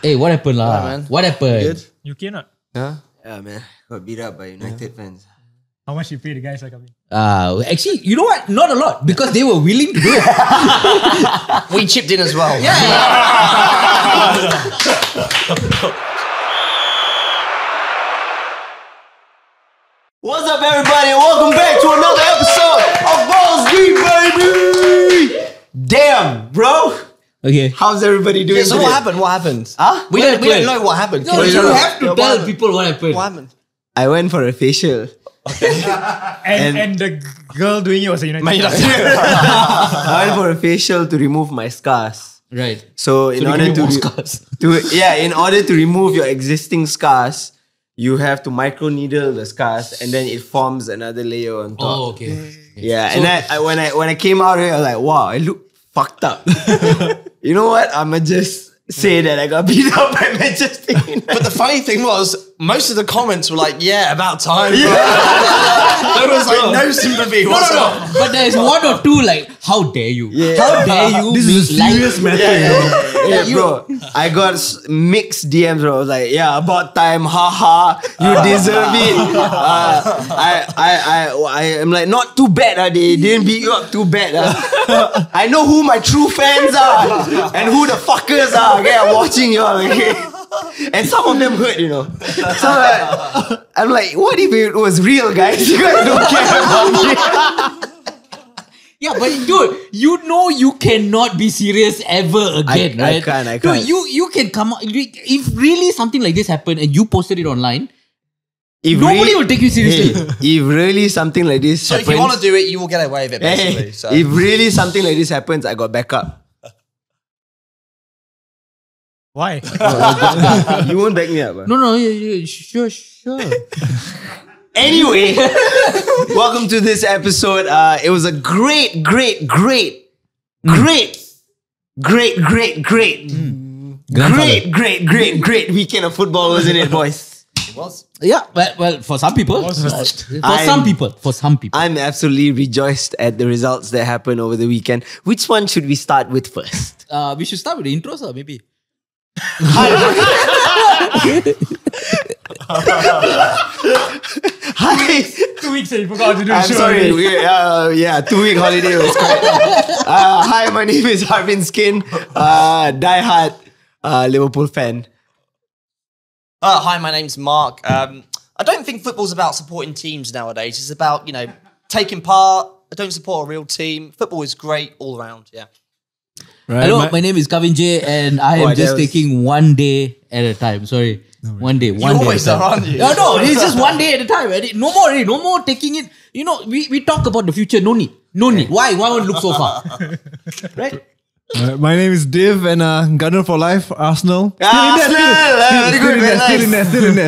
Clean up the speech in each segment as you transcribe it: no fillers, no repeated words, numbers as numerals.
Hey, what happened lah? man? What happened? Good? You cannot. Huh? Yeah, man. Got beat up by United fans. How much you pay the guys are coming? Actually, you know what? Not a lot because they were willing to do it. We chipped in as well. Yeah. What's up, everybody? Welcome back to another episode of Balls Deep, baby! Damn, bro. Okay. How's everybody doing Yeah, so today? what happened? What happened? Huh? We don't know what happened. No, you no. have to tell people what happened. What happened? I went for a facial. And the girl doing it was a United. I went for a facial to remove my scars. Right. So in order to in order to remove your existing scars, you have to microneedle the scars, and then it forms another layer on top. Oh, okay. Yeah, so, and when I came out here, I was like, wow, I look fucked up. You know what? I'ma just say that I got beat up by Manchester United. But the funny thing was, most of the comments were like, "Yeah, about time." Yeah. There was like no sympathy whatsoever. No. But there's one or two like, how dare you? Yeah. How dare you? This is a serious matter. Yeah, bro. I got mixed DMs, bro. I was like, yeah, about time, haha, you deserve it. I am like, not too bad, they didn't beat you up too bad. I know who my true fans are and who the fuckers are. Okay, I'm watching y'all. Okay. And some of them hurt, you know. So I'm like, what if it was real, guys? You guys don't care about me. Yeah, but dude, you know you cannot be serious ever again, right? I can't. Dude, you can come out. If really something like this happened and you posted it online, nobody will take you seriously. Hey, if really something like this So happens, if you want to do it, you will get away with it, basically. So. if really something like this happens, I got backup. Why? You won't back me up. Huh? No, yeah, sure. Anyway, welcome to this episode. It was a great weekend of football, wasn't it, boys? It was. Yeah, well, for some people. For some people. I'm absolutely rejoiced at the results that happened over the weekend. Which one should we start with first? We should start with the intros, maybe. Hi. 2 weeks and you forgot to do a I'm show. sorry. 2-week holiday was quite. Hi, my name is Harvinth Skin. Die-hard Liverpool fan. Hi, my name's Mark. I don't think football's about supporting teams nowadays. It's about, taking part. I don't support a real team. Football is great all around, yeah. Right, hello, my name is Kavin J and I am just taking one day at a time. Sorry. One day. You always are, aren't you? No, it's just one day at a time. No more taking it. We talk about the future. No need. Why one look so far? Right? My name is Div and Gunner for life, Arsenal.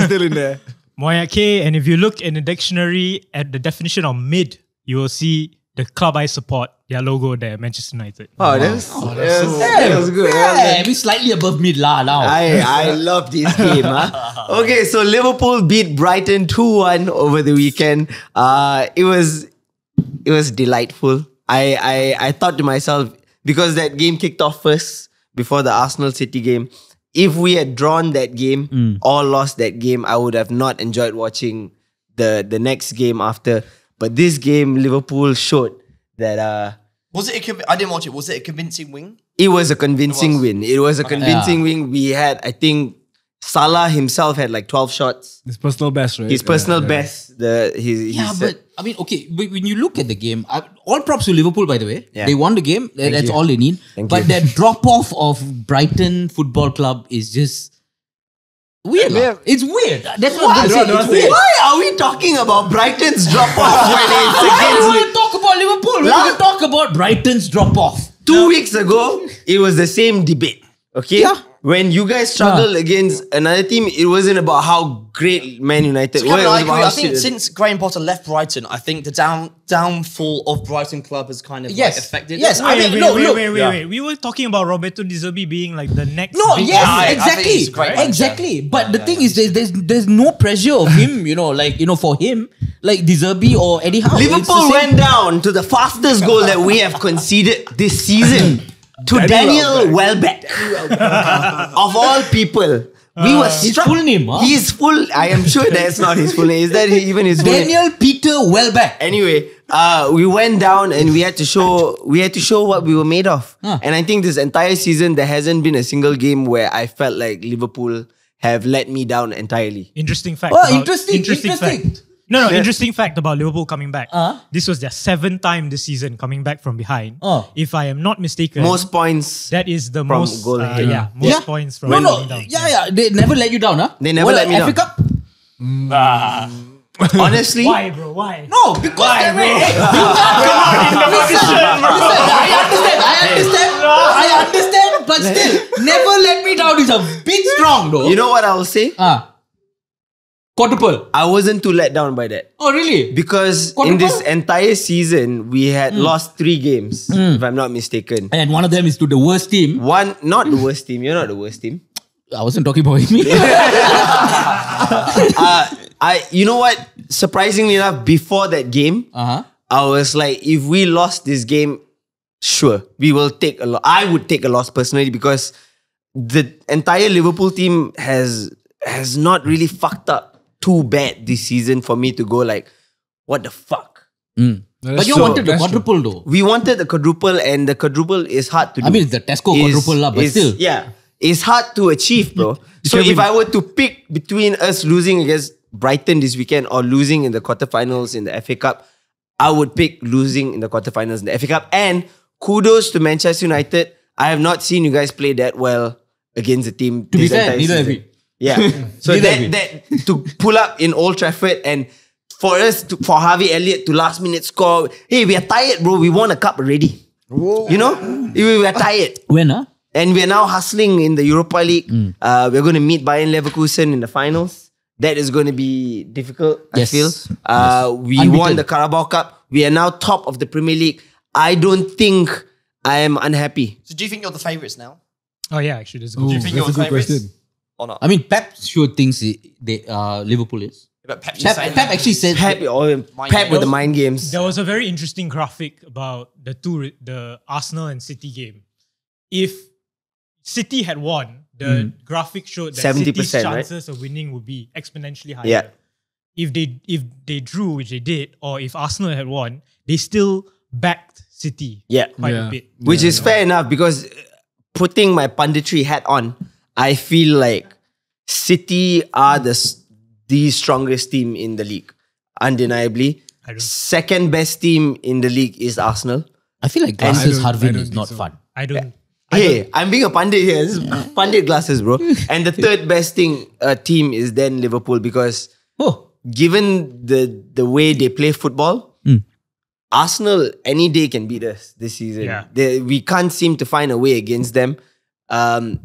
Still in there. Moya K, and if you look in the dictionary at the definition of mid, you will see the club I support, their logo there, Manchester United. Oh, that was good. Yeah, we slightly above mid lah now. I love this game. Okay, so Liverpool beat Brighton 2-1 over the weekend. It was delightful. I thought to myself, because that game kicked off first before the Arsenal City game, if we had drawn that game or lost that game, I would have not enjoyed watching the next game after. But this game, Liverpool showed that... Was it I didn't watch it. Was it a convincing win? It was a convincing win. It was a convincing win. We had, I think, Salah himself had like 12 shots. His personal best, right? His personal best. But I mean, okay, when you look at the game, all props to Liverpool, by the way. Yeah. They won the game. That's all they need. But that drop-off of Brighton Football Club is just... weird. It's weird. That's what I'm saying. It's weird. Why are we talking about Brighton's drop-off when it's against... Why do we talk about Liverpool? We can talk about Brighton's drop-off. 2 weeks ago, it was the same debate. Okay? Yeah. When you guys struggled against another team, it wasn't about how great Man United were. I think since Graham Potter left Brighton, I think the downfall of Brighton club has kind of affected. Yes, Wait. We were talking about Roberto De Zerbi being like the next. Exactly. But the thing is, there's no pressure of him. For him, like De Zerbi or Eddie Howe. Liverpool went down to the fastest goal that we have conceded this season. to Daniel Welbeck. Of all people. We were struck. Full name, huh? His full. I am sure that's not his full name. Is that even his full name? Daniel Peter Welbeck. Anyway, we went down and we had to show what we were made of. And I think this entire season there hasn't been a single game where I felt like Liverpool have let me down entirely. Interesting fact. Oh, interesting fact. No, interesting fact about Liverpool coming back. This was their 7th time this season coming back from behind. If I am not mistaken, Most points. that is the from most goal ahead. most points from No, going down. yeah. They never let you down, huh? They never let me down. FA Cup? Honestly, Why, bro? Why? No, because they were. I understand, but still, never let me down is a bit strong, though. you know what I will say? Quadruple. I wasn't too let down by that. Oh, really? Because in Quadruple? this entire season, we had lost 3 games, if I'm not mistaken. And one of them is to the worst team. One, not the worst team. You're not the worst team. I wasn't talking about me. You know what? Surprisingly enough, before that game, I was like, if we lost this game, sure, we will take a loss. I would take a loss personally because the entire Liverpool team has not really fucked up too bad this season for me to go like, what the fuck? But you wanted the quadruple, though. We wanted the quadruple, and the quadruple is hard to do. I mean, it's the Tesco quadruple, but still. Yeah. It's hard to achieve, bro. So if I were to pick between us losing against Brighton this weekend or losing in the quarterfinals in the FA Cup, I would pick losing in the quarterfinals in the FA Cup. And kudos to Manchester United. I have not seen you guys play that well against the team. To be fair, neither have we. Yeah. So that to pull up in Old Trafford and for for Harvey Elliott to last minute score. Hey, we are tired, bro. We won a cup already. Whoa. You know? We are tired. When, huh? And we're now hustling in the Europa League. We're going to meet Bayern Leverkusen in the finals. That is going to be difficult, I feel. We Unbeaten. won the Carabao Cup. We are now top of the Premier League. I don't think I am unhappy. So do you think you're the favourites now? Oh yeah, actually, that's a Do good. you think That's you're a the good favourites? question. Or not? I mean, Pep sure thinks Liverpool is. But Pep's Pep saying actually said... Pep with the mind games. There was a very interesting graphic about the Arsenal and City game. If City had won, the graphic showed that 70%, City's right? chances of winning would be exponentially higher. Yeah. If they drew, which they did, or if Arsenal had won, they still backed City quite a bit. Which is fair enough because putting my punditry hat on, I feel like City are the strongest team in the league. Undeniably. Second best team in the league is Arsenal. I feel like glasses I Harvin don't is not think so. fun. Hey, I'm being a pundit here. This is pundit glasses, bro. And the third best team is then Liverpool because given the way they play football, Arsenal any day can beat us this season. Yeah. We can't seem to find a way against them. And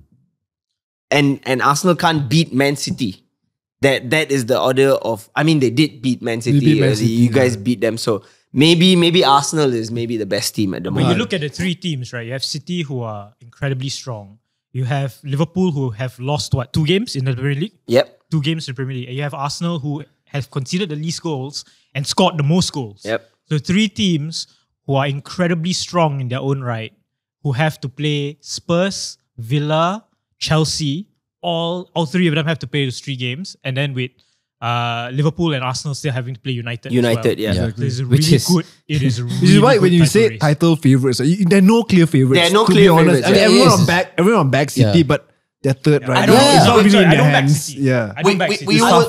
Arsenal can't beat Man City. That is the order of... I mean, they did beat Man City. beat Man early. City, You guys beat them. So maybe Arsenal is maybe the best team at the But moment. you look at the 3 teams, right? You have City, who are incredibly strong. You have Liverpool, who have lost, 2 games in the Premier League? Yep. 2 games in the Premier League. And you have Arsenal, who have conceded the least goals and scored the most goals. Yep. So 3 teams who are incredibly strong in their own right, who have to play Spurs, Villa, Chelsea. All 3 of them have to play those 3 games. And then with Liverpool and Arsenal still having to play United. United, as well. yeah. So it's Which really is- good. It is really Which is why good when you title say race. title favorites, there are no clear favorites. There are no to clear be honest. favourites, I mean, yeah. everyone back City, Yeah. but they're third right I now. don't, Yeah. It's not really sorry, in I their don't back hands. City. Yeah. I don't back City.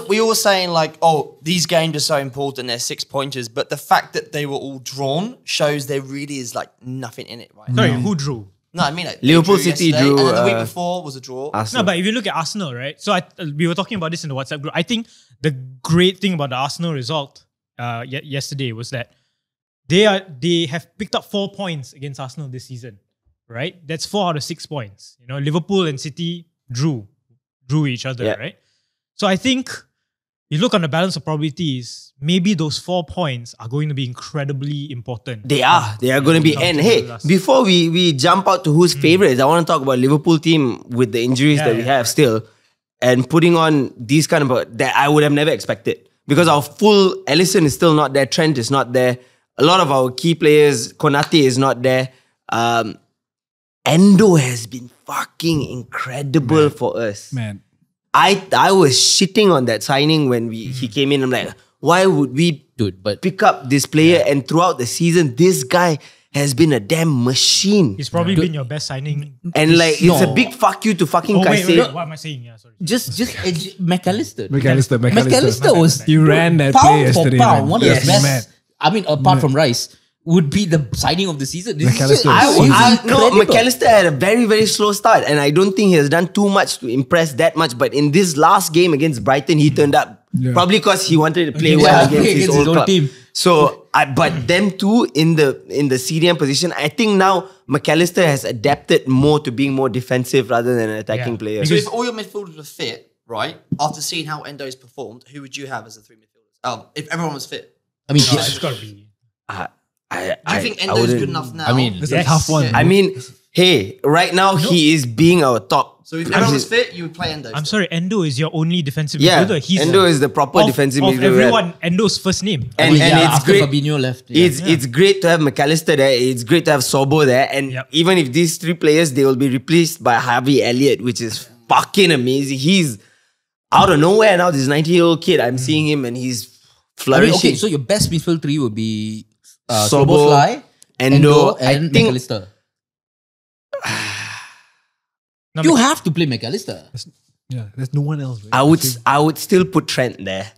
We all were saying like, oh, these games are so important, they're 6 pointers, but the fact that they were all drawn shows there really is like nothing in it right now. Sorry, who drew? No, I mean like they Liverpool drew City yesterday, drew, and then the week before was a draw. No, but if you look at Arsenal, right? So we were talking about this in the WhatsApp group. I think the great thing about the Arsenal result yesterday was that they have picked up 4 points against Arsenal this season, right? That's 4 out of 6 points. You know, Liverpool and City drew each other, Yeah. right? So I think you look on the balance of probabilities, maybe those 4 points are going to be incredibly important. They are going to be. Come And to hey, the last. before we jump out to who's favorites, I want to talk about Liverpool team with the injuries that we have still, and putting on these kind of that I would have never expected because our full Alisson is still not there, Trent is not there, a lot of our key players, Konate is not there. Endo has been fucking incredible for us. Man. I was shitting on that signing when he came in. I'm like, why would we pick up this player? And throughout the season, this guy has been a damn machine. He's probably been your best signing. And like, it's a big fuck you to fucking Caicedo. What am I saying? Yeah, sorry. Just McAllister. McAllister was you ran that pound play for yesterday. pound, Man. one of the best. Man. I mean, apart from Rice, would be the signing of the season. McAllister. No, McAllister had a very, very slow start, and I don't think he has done too much to impress that much. But in this last game against Brighton, he turned up. Yeah. Probably because he wanted to play well against his old club. team. So, but them two in the CDM position, I think now McAllister has adapted more to being more defensive rather than an attacking player. So if all your midfielders were fit, right, after seeing how Endo's performed, who would you have as the 3 midfielders? If everyone was fit. I mean, It's got to be. Do you think Endo's good enough now? I mean, It's a tough one. I mean, hey, right now he is being our top. So if everyone was fit, you would play Endo. I'm sorry, Endo is your only defensive Yeah, midfielder. He's Endo is the proper defensive of midfielder. everyone, Endo's first name. And it's after great. Fabinho left. It's great to have McAllister there. It's great to have Sobo there. And even if these 3 players, they will be replaced by Harvey Elliott, which is fucking amazing. He's out of nowhere now. This 90-year-old kid, I'm seeing him and he's flourishing. Okay, so your best midfield 3 would be Sobo, Szoboszlai, Endo, and I think McAllister. You have to play McAllister. Yeah, there's no one else. Right? I would still put Trent there.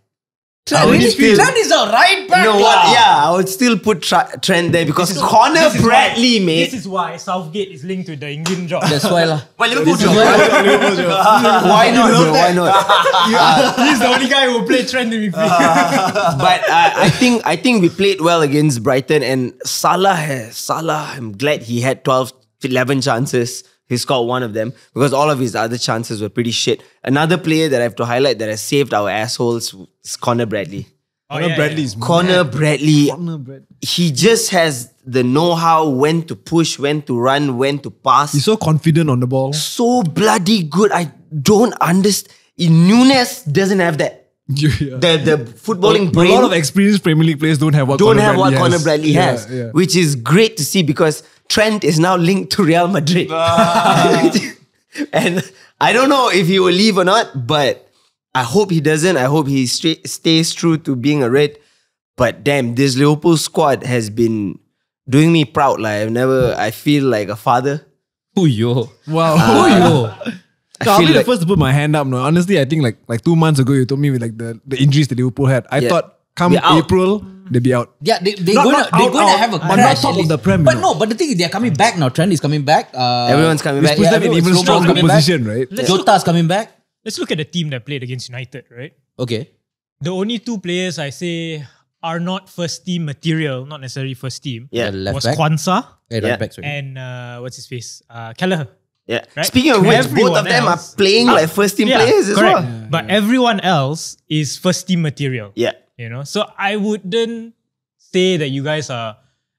Trent is a right back. You know what? Yeah, I would still put Trent there because Connor Bradley, mate. This is why Southgate is linked with the England job. That's why lah. Well, Liverpool job. Why not? Bro? Why not? He's the only guy who will play Trent in midfield. But I think we played well against Brighton, and Salah, I'm glad he had 11 chances. He scored 1 of them because all of his other chances were pretty shit. Another player that I have to highlight that has saved our assholes is Connor Bradley. Connor Bradley's Connor Bradley, Connor Bradley. he just has the know-how when to push, when to run, when to pass. He's so confident on the ball. So bloody good. I don't understand. Nunes doesn't have that. Yeah. The footballing brain. A lot of experienced Premier League players don't have what Connor Bradley has, Yeah. which is great to see because Trent is now linked to Real Madrid. And I don't know if he will leave or not, but I hope he doesn't. I hope he stays true to being a Red. But damn, this Liverpool squad has been doing me proud. Like I feel like a father. Who yo? Wow. I I'll feel be the like, first to put my hand up. No, honestly, I think like 2 months ago, you told me with like the injuries that Liverpool had. I thought come We're out. April, they'll be out. Yeah, they're Not going out, to have a but crash. not top of the Prem. But no, but the thing is, they're coming back now. Trent is coming back. everyone's coming back. Puts them in even everyone's stronger coming back. position, right? Jota's coming back. Let's look at the team that played against United, right? Okay. The only 2 players I say are not first team material, not necessarily first team, Yeah. Left was back. Kwanzaa Right Yeah. back, sorry. and what's his face? Kelleher. Yeah. Right? Speaking of which, both Everyone of them else- are playing like first team players as correct. well. But everyone else is first team material. Yeah. You know, so I wouldn't say that you guys are.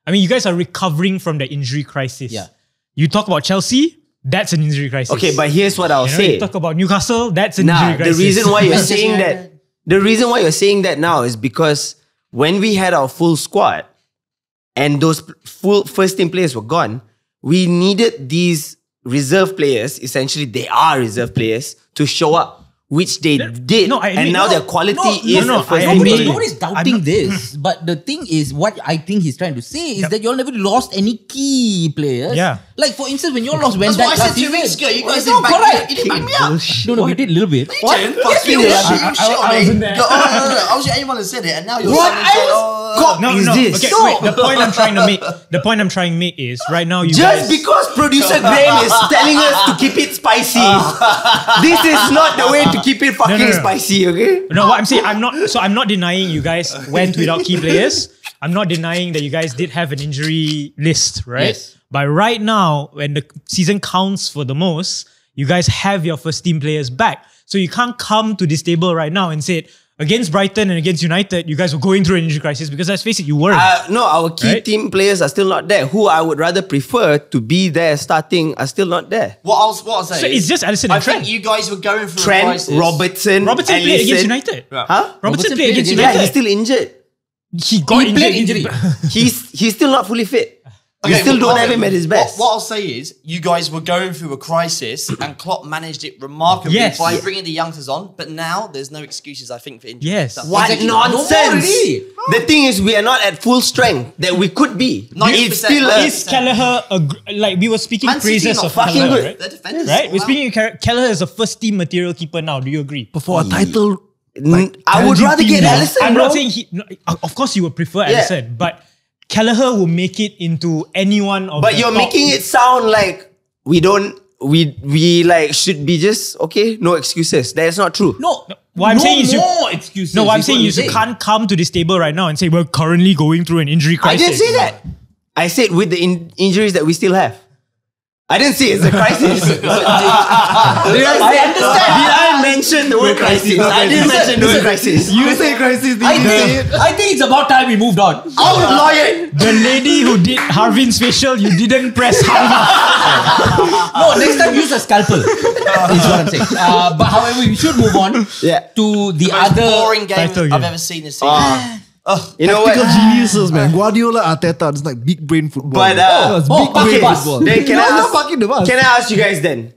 I mean, you guys are recovering from the injury crisis. Yeah. You talk about Chelsea, that's an injury crisis. Okay, but here's what I'll you know, say. you talk about Newcastle, that's an Nah, injury the crisis. reason why you're Manchester saying United. that, the reason why you're saying that now is because when we had our full squad and those full first team players were gone, we needed these reserve players, essentially they are reserve players, to show up, which they did. no, I and admit- now no, their quality is no, a first I team admit- player. Nobody's doubting this, but the thing is, what I think he's trying to say is that you all never lost any key players. Yeah. Like for instance, when you all lost That's Van what Dijk I said last 2 weeks season. ago. You guys No, didn't back correct. me. You didn't back me up. No, we did a little bit. What? Fuck you. I wasn't there. No, I was the only one that said it, and now you're What saying, cop No, is no. this? Okay, wait. The point I'm trying to make is right now you Just guys. because producer Graham is telling us to keep it spicy, this is not the way to keep it fucking No. spicy, okay? No, what I'm saying, I'm not denying you guys went without key players. I'm not denying that you guys did have an injury list, right? Yes. But right now, when the season counts for the most, you guys have your first team players back. So you can't come to this table right now and say, against Brighton and against United, you guys were going through an injury crisis because let's face it, you weren't. No, our key Right? team players are still not there. Who I would rather prefer to be there starting are still not there. What I'll say So it's just Alisson I and Trent. think you guys were going through a Trent, crisis. Robertson, Robertson played against Alisson. United. Huh? Robertson played against United. United. Yeah, he's still injured. He got He played injured. injury. He's still not fully fit. we still don't have him at his best. What I'll say is, you guys were going through a crisis and Klopp managed it remarkably Yes. by bringing the youngsters on. But now there's no excuses, I think, for injury. Yes. What Exactly. nonsense! No more already. The thing is, we are not at full strength that we could be. 90%. It's still Is Kelleher like we were speaking Man City praises not of fucking Kelleher, good. right? They're defenders. Right? We're Wow. speaking Kelleher is a first team material keeper now. Do you agree? But for a title, I would rather get Alisson. I'm bro. not saying of course you would prefer Alisson, but Kelleher will make it into anyone of But the you're top. making it sound like we like should be just okay, no excuses. That's not true. No, What I'm saying is you- more excuses. No, what I'm is saying what is you're you saying. can't come to this table right now and say we're currently going through an injury I crisis. didn't say that. I said with the injuries that we still have. I didn't say it's a crisis. Did I understand. Did I mention the word crisis? I didn't mention the word crisis. you say crisis. I think it's about time we moved on. Outlaw. The lady who did Harvinth's facial, you didn't press Harvinth. No, next time use a scalpel. Is what I'm saying. But however, we should move on Yeah. to the Most other. boring game title I've game. ever seen this season. You know what? Tactical geniuses, man. Guardiola, Arteta, it's like big brain football. But it's big bucket brain bus. football. Then can No, I not ask- bucket the bus. Can I ask you guys then?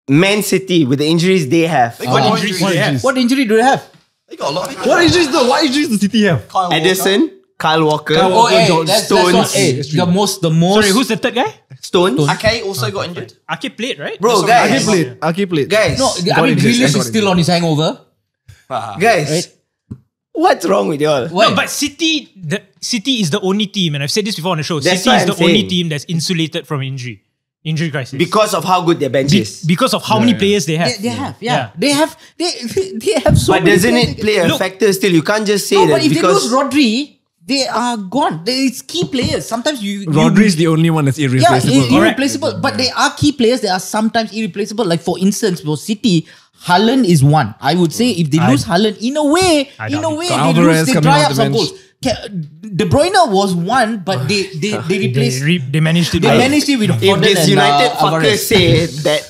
Man City with the injuries they have. They got What injuries. injuries? What injury do they have? They got a lot of injuries. What injuries though? What injuries does City have? Kyle Walker. Edison, Kyle Walker, Oh, hey, that's Stones, not, hey, the most. Sorry, who's the third guy? Stones. Ake also got injured. Ake played, right? Bro, That's guys, Aki played. guys, No, I mean, Grealish is still on his hangover. guys. What's wrong with y'all? No, but City is the only team, and I've said this before on the show. That's City what is I'm the only saying. team that's insulated from injury crisis. Because of how good their bench is. Because of how many players they have. They have, yeah. They have so But many doesn't players. it play a Look, factor still? You can't just say No, that but if they because lose Rodri, they are gone. It's key players. Sometimes you Rodri is the only one that's yeah, irreplaceable. irreplaceable. But they are key players. They are sometimes irreplaceable. Like for instance, for City, Haaland is one. I would say if they lose Haaland, in a way, doubt they it. lose. Alvarez They coming dry off up the some bench. goals. De Bruyne was one, but they replaced. They managed it. They managed it with if Foden this and, United fuckers Alvarez. say that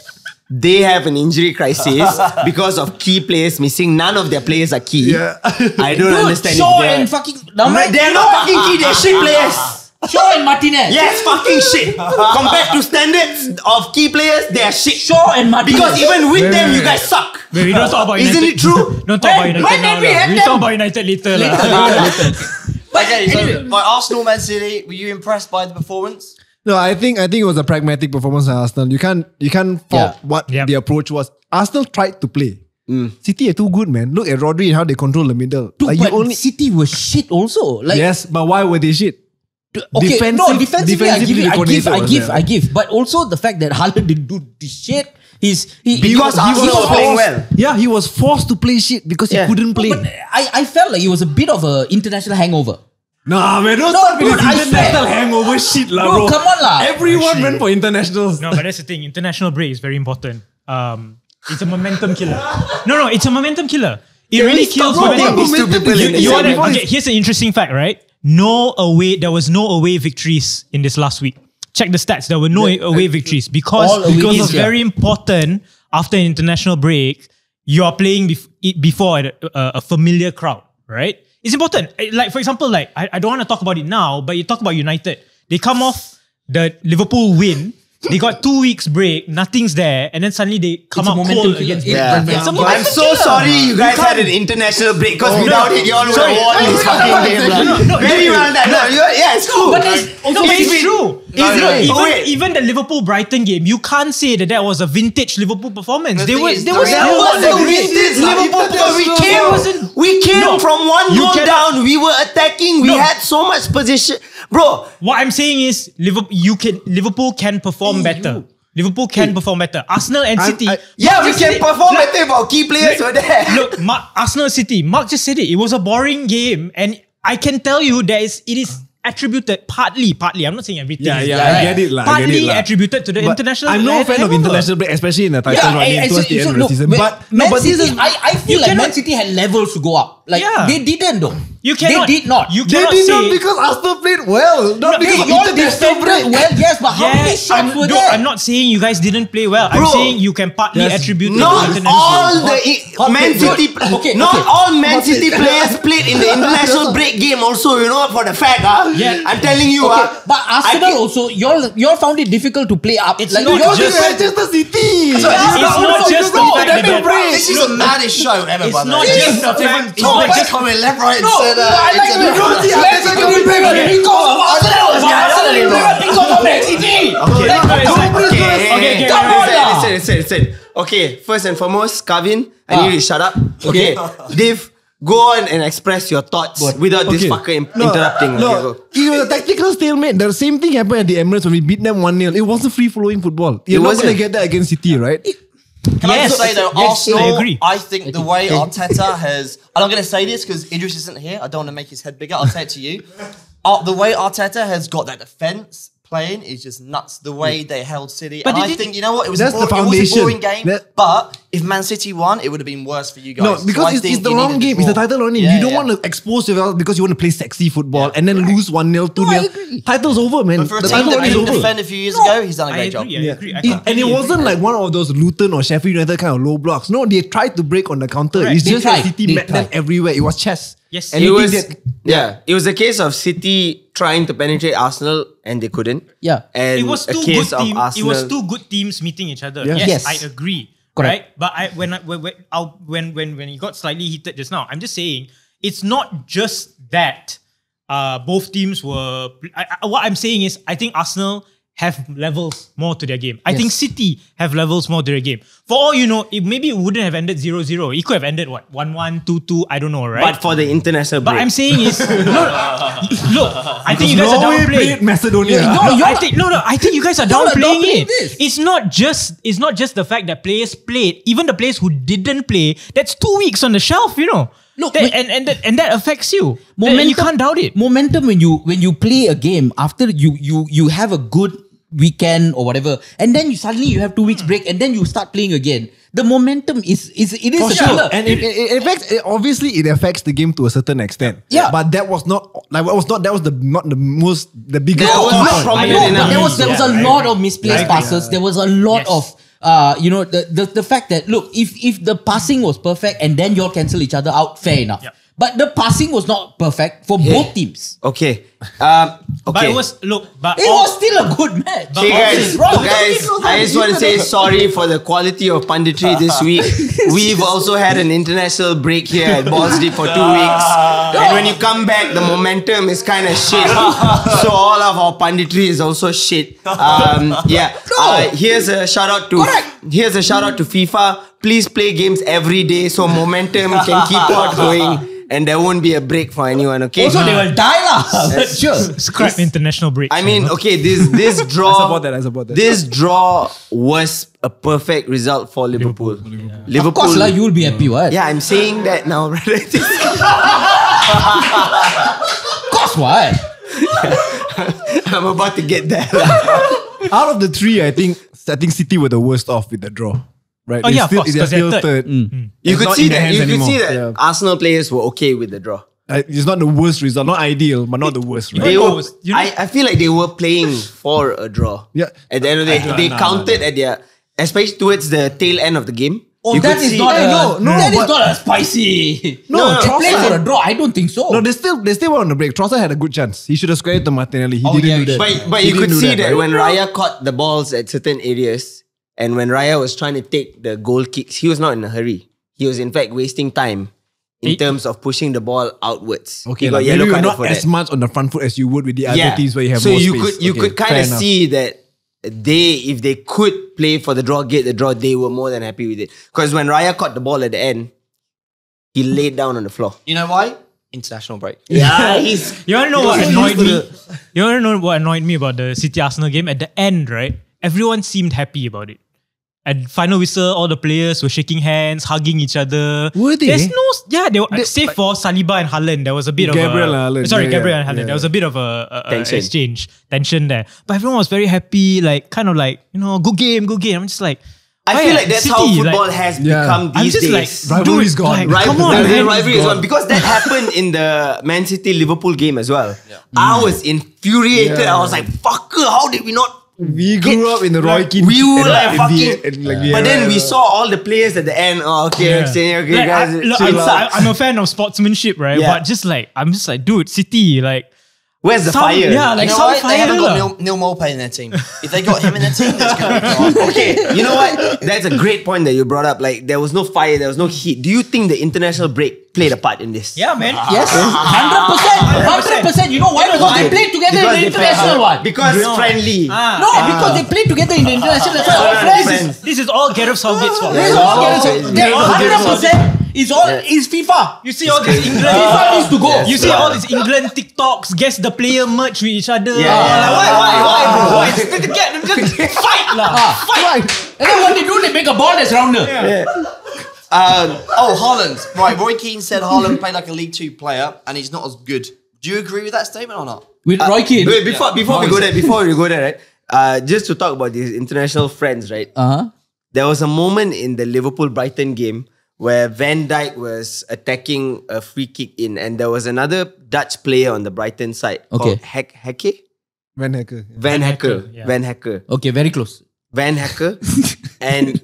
they have an injury crisis because of key players missing, none of their players are key. Yeah. I don't Dude, understand. Shaw if they're- and fucking. They're not fucking key, they're shit players. Shaw and Martinez. Yes, fucking shit. Compared to standards of key players, they are shit. Shaw and Martinez. Because even with them, you guys suck. Wait, we don't talk about Isn't United. it true? Don't talk about United when now. did we lah. have We them? talk about United later. lah. But Okay, so anyway. by Arsenal, Man City, were you impressed by the performance? No, I think it was a pragmatic performance by Arsenal. You can't fault what Yep. the approach was. Arsenal tried to play. City are too good, man. Look at Rodri and how they control the middle. Dude, Like but City was shit also. Like yes, but why were they shit? okay, defensively defensively I give. But also the fact that Haaland didn't do this shit. Because Arsenal were playing well. Yeah, he was forced to play shit because Yeah. he couldn't play. But I felt like it was a bit of a international hangover. Nah, man, don't No, start with dude, this I international swear. hangover shit, lah, Bro, bro. come on lah. Everyone went for internationals. No, but that's the thing. International break is very important. It's a momentum killer. No, it's a momentum killer. It really kills momentum. These two people in the You same wanna, okay, here's an interesting fact, right? There was no away victories in this last week. Check the stats. There were no away victories because all away it's games, yeah. very important after an international break. You are playing before a familiar crowd, right? It's important. Like for example, like I don't want to talk about it now, but you talk about United. They come off the Liverpool win. They got 2 weeks break, nothing's there, and then suddenly they come It's a out momentum cold killer. against Yeah. It's a I'm momentum so killer. sorry you guys had an international break because without it, y'all would have won this fucking game. Very well done. Yeah, it's cool. But there's also It's true. wait. Even the Liverpool Brighton game, you can't say that was a vintage Liverpool performance. They thing were is, they the were reality still This Liverpool because wasn't- we came No. from one You goal cannot- down. We were attacking. We No. had so much position, bro. What I'm saying is Liverpool can perform better. Liverpool can perform better. Arsenal and City. Yeah, we just can said it. perform better if our key players were there. Look, Arsenal City. Mark just said it. It was a boring game, and I can tell you it is attributed partly. I'm not saying everything. Yeah, is yeah, bad. I get it lah, I get Partly it lah. attributed to the But international. I'm no fan of hangover. international break, especially in the title run towards the end of the season. But Man this City, is I feel You like cannot- Man City had levels to go up. Like Yeah. they didn't though. You cannot. They did not. You They cannot did say. not because Arsenal played well. Not because of Y'all international break. defended well, yes, but how many Yes, shots were there? I'm not saying you guys didn't play well. I'm Bro. saying you can partly Yes. attribute it to Not international. all the Hot Man take, City, okay, not okay. all Man City players played in the international break game. Also, you know, for the fact, Yeah. I'm telling you, Okay, but Arsenal I also, y'all found it difficult to play up. It's like, not y'all just- did- Manchester City. It's not just the fact that This is the maddest show ever, it's by the not way. just the fact. It's Tom not just just coming left, right, and No, centre. I like It's a- it. Let's go to play well because of Arsenal. Arsenal didn't play well because of Man City. Okay, Come on now. Listen. Okay, first and foremost, Kavin, I need you to shut up. Okay, Dave, go on and express your thoughts without this fucker interrupting. Okay, No, go. it was a tactical stalemate. The same thing happened at the Emirates when we beat them 1-0. It wasn't free-flowing football. You're not going to wasn't. get that against City, right? Can I just say though, yes, Arsenal, I agree. I think the way Arteta has, and I'm going to say this because Idris isn't here, I don't want to make his head bigger, I'll say it to you. The way Arteta has got that defence playing is just nuts. The way they held City. But And did I it- think, you know what, it was, That's a, the boring, it was a foundation. boring game, That- but if Man City won, it would have been worse for you guys. No, So because I it's think the you wrong needed game. to It's the draw. title running. Yeah, You don't yeah. want to expose yourself because you want to play sexy football and then lose 1-0, 2-0. I agree. Title's over, man. But for a The team title that run is didn't over. defend a few years ago, he's done a I great job. agree. I agree. I And it completely wasn't agree. like one of those Luton or Sheffield United kind of low blocks. No, they tried to break on the counter. Correct. It's They just that tried. City They met them tried. everywhere. It was chess. Yes. And It you was, think it was a case of City trying to penetrate Arsenal and they couldn't. Yeah. And It was a two case good of teams. It Arsenal. was two good teams meeting each other. Yeah. Yes, Yes. I agree. Correct. Right, but when it got slightly heated just now, I'm just saying it's not just that both teams were. What I'm saying is, I think Arsenal have levels more to their game. I think City have levels more to their game. For all you know, maybe it wouldn't have ended 0-0. It could have ended what 1-1, 2-2. I don't know, right? But for the international But break. I'm saying is, look, I think you guys are Norway downplaying. played Macedonia. I think you guys are You're downplaying downplaying it. this. It's not just the fact that players played. Even the players who didn't play, that's 2 weeks on the shelf, you know. Look, and that affects you. You can't doubt it. Momentum when you play a game after you have a good weekend or whatever, and then suddenly you have 2 weeks break, and then you start playing again. The momentum is For a sure. killer. And it affects, obviously it affects the game to a certain extent. Yeah. But that was not the biggest That was key not point. prominent I know, enough. but there was a lot of misplaced passes. There was a lot of the fact that look, if the passing was perfect and then you all cancel each other out, fair enough. Yeah. But the passing was not perfect for both teams. Okay. But Okay. it was It was still a good match. Hey guys, I just want to say sorry for the quality of punditry this week. We've also had an international break here at Balls Deep for 2 weeks. And when you come back, the momentum is kind of shit. So all of our punditry is also shit. Here's a shout out to FIFA. Please play games every day so momentum can keep on going. And there won't be a break for anyone, okay? Also, they will die lah. But sure. scrap international break. I mean, okay, this draw. I support that. This draw was a perfect result for Liverpool. Of course lah, you will be happy, what? Yeah, I'm saying that now. Of course, what? I'm about to get there. Out of the three, I think City were the worst off with the draw. Right? Oh, yeah, of course, they're 'cause they're still third. third. You It's could not see in their that. hands You could anymore. see that Yeah. Arsenal players were okay with the draw. It's not the worst result, not ideal, but not the worst. Right? They know, were. you know- I feel like they were playing for a draw. Yeah. At the end of the day, they counted at their, especially towards the tail end of the game. Oh, You that could is see- not that is but- not a spicy. No, they played Trossard- for a draw. I don't think so. No, they still were on the break. Trossard had a good chance. He should have squared to Martinelli. He Oh, didn't yeah, do that. But He you could didn't do see that right? when Raya caught the balls at certain areas, and when Raya was trying to take the goal kicks, he was not in a hurry. He was in fact wasting time in terms of pushing the ball outwards. Okay, he got like, yellow maybe you're carded not for as that. much on the front foot as you would with the other teams where you have so more you space. could you Okay, could kind fair of enough. see that if they could play for the draw, get the draw, they were more than happy with it. Because when Raya caught the ball at the end, he laid down on the floor. You know why? International break. Yeah, he's You want to know what Because annoyed he's me? You want to know what annoyed me about the City Arsenal game? At the end, right? Everyone seemed happy about it. At final whistle, all the players were shaking hands, hugging each other. Were they? There's no, save for Saliba and Haaland, there was a bit Gabriel of and a, Haaland, sorry, yeah, Gabriel yeah, and Haaland. yeah. There was a bit of a Tension. tension there. But everyone was very happy, like kind of like, good game. I'm just like, I feel like that's how City, football like- has Yeah. become I'm these just days. like, Rivalry's dude, gone. like, come on, The man. rivalry is gone because that happened in the Man City Liverpool game as well. I was infuriated. Yeah. I was like, "Fucker, how did we not?" We grew up in the Roy Keane. We were and like in fucking. the- But then we saw all the players at the end. Oh, okay, okay, Like, guys. look, chill out. I'm a fan of sportsmanship, right? Yeah. But I'm just like, dude, City, like, Where's the some- fire? yeah, like You know some what? They haven't fire got Neil Maupay in their team. If they got him in their team, that's going to be Okay, you know what? That's a great point that you brought up. Like, there was no fire, there was no heat. Do you think the international break played a part in this? Yeah, man. Yes, 100%. You know why? Because they played together in the international one. Because friendly. No, because they played together in the international. That's why all friends. This is all Gareth Southgate's fault. This is all Okay. 100%. It's all is FIFA. You see all this England. FIFA needs to go. You see all these England TikToks, guess the player merch with each other. Yeah. Like, why, bro? Why? Just to get them, just fight lah. Fight. And then what they do, they make a ball that's rounder. Haaland. Right, Roy Keane said Haaland played like a League 2 player and he's not as good. Do you agree with that statement or not? With Roy Keane. Wait, before we go there, right? Just to talk about these international friends, right? There was a moment in the Liverpool-Brighton game where Van Dijk was attacking a free kick in, and there was another Dutch player on the Brighton side called Hecke? Van Hecker. Van Hecker. yeah. Van Hecker. Okay, very close. Van Hecker. And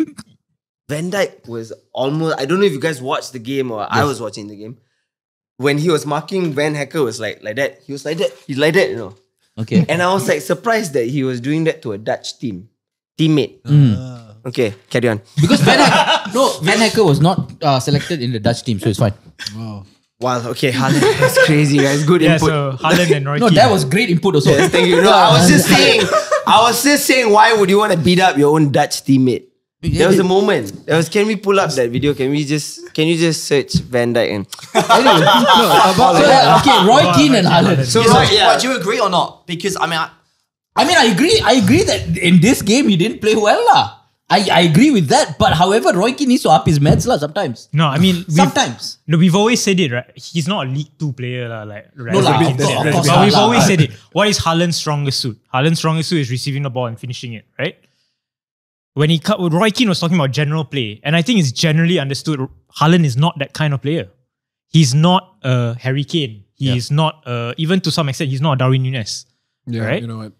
Van Dijk was almost, I don't know if you guys watched the game or I was watching the game. When he was marking, Van Hecker was like that. He was like that. He's like that, you know. Okay. And I was like surprised that he was doing that to a Dutch teammate. Okay, carry on. Because Van Hecker was not selected in the Dutch team, so it's fine. Wow, okay, Haaland, that's crazy, guys. Good Yeah, input. so Haaland and Roy No, Keane. that was great input also. Yes, thank you. No, I was just saying, why would you want to beat up your own Dutch teammate? There was a moment. Can we pull up that video? Can you just search Van Dijk and Okay, Roy Keane and Haaland. so Yes, right, yeah. But do you agree or not? Because, I mean, I agree that in this game he didn't play well lah. I agree with that, but however, Roy Keane needs to up his meds lah sometimes. No, I mean, Sometimes. we've always said it, right? He's not a League 2 player, lah. Like, right? No, lah, Roy of Keane course, said, of course But not we've lah. always said it. What is Haaland's strongest suit? Haaland's strongest suit is receiving the ball and finishing it, right? When Roy Keane was talking about general play, and I think it's generally understood, Haaland is not that kind of player. He's not a Harry Kane. He is not, even to some extent, he's not a Darwin Núñez. Yeah, Right? you know what?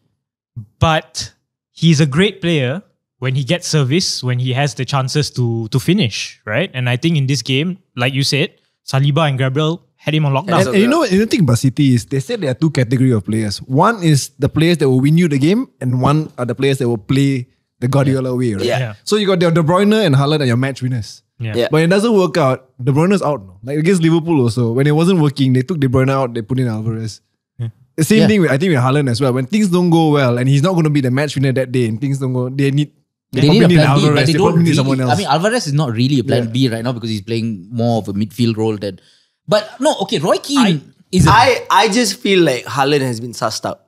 But he's a great player when he gets service, when he has the chances to finish, right? And I think in this game, like you said, Saliba and Gabriel had him on lockdown. And you know what? The thing about City is they said there are two categories of players. One is the players that will win you the game, and one are the players that will play the Guardiola way, right? Yeah. Yeah. So you got De Bruyne and Haaland are your match winners. Yeah. But it doesn't work out. De Bruyne's out now. Like against Liverpool also. When it wasn't working, they took De Bruyne out, they put in Alvarez. The same thing I think with Haaland as well. When things don't go well and he's not going to be the match winner that day and things don't go, they need They need a probably plan B, Alvarez, but they don't probably need really, someone else. I mean, Alvarez is not really a plan B right now because he's playing more of a midfield role than. But no, okay, Roy Keane is. I just feel like Haaland has been sussed out.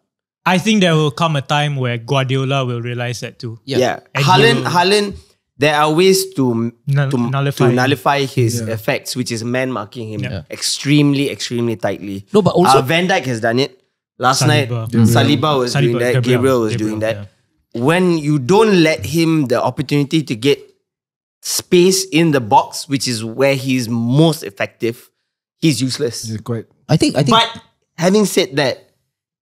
I think there will come a time where Guardiola will realize that too. Yeah. And Haaland, there are ways to nullify his effects, which is man marking him Yeah. extremely, extremely tightly. No, but also- Van Dijk has done it. Last night, Saliba. Saliba was doing that. Gabriel was doing that. When you don't let him the opportunity to get space in the box, which is where he's most effective, he's useless. Yeah, quite. I think. But having said that,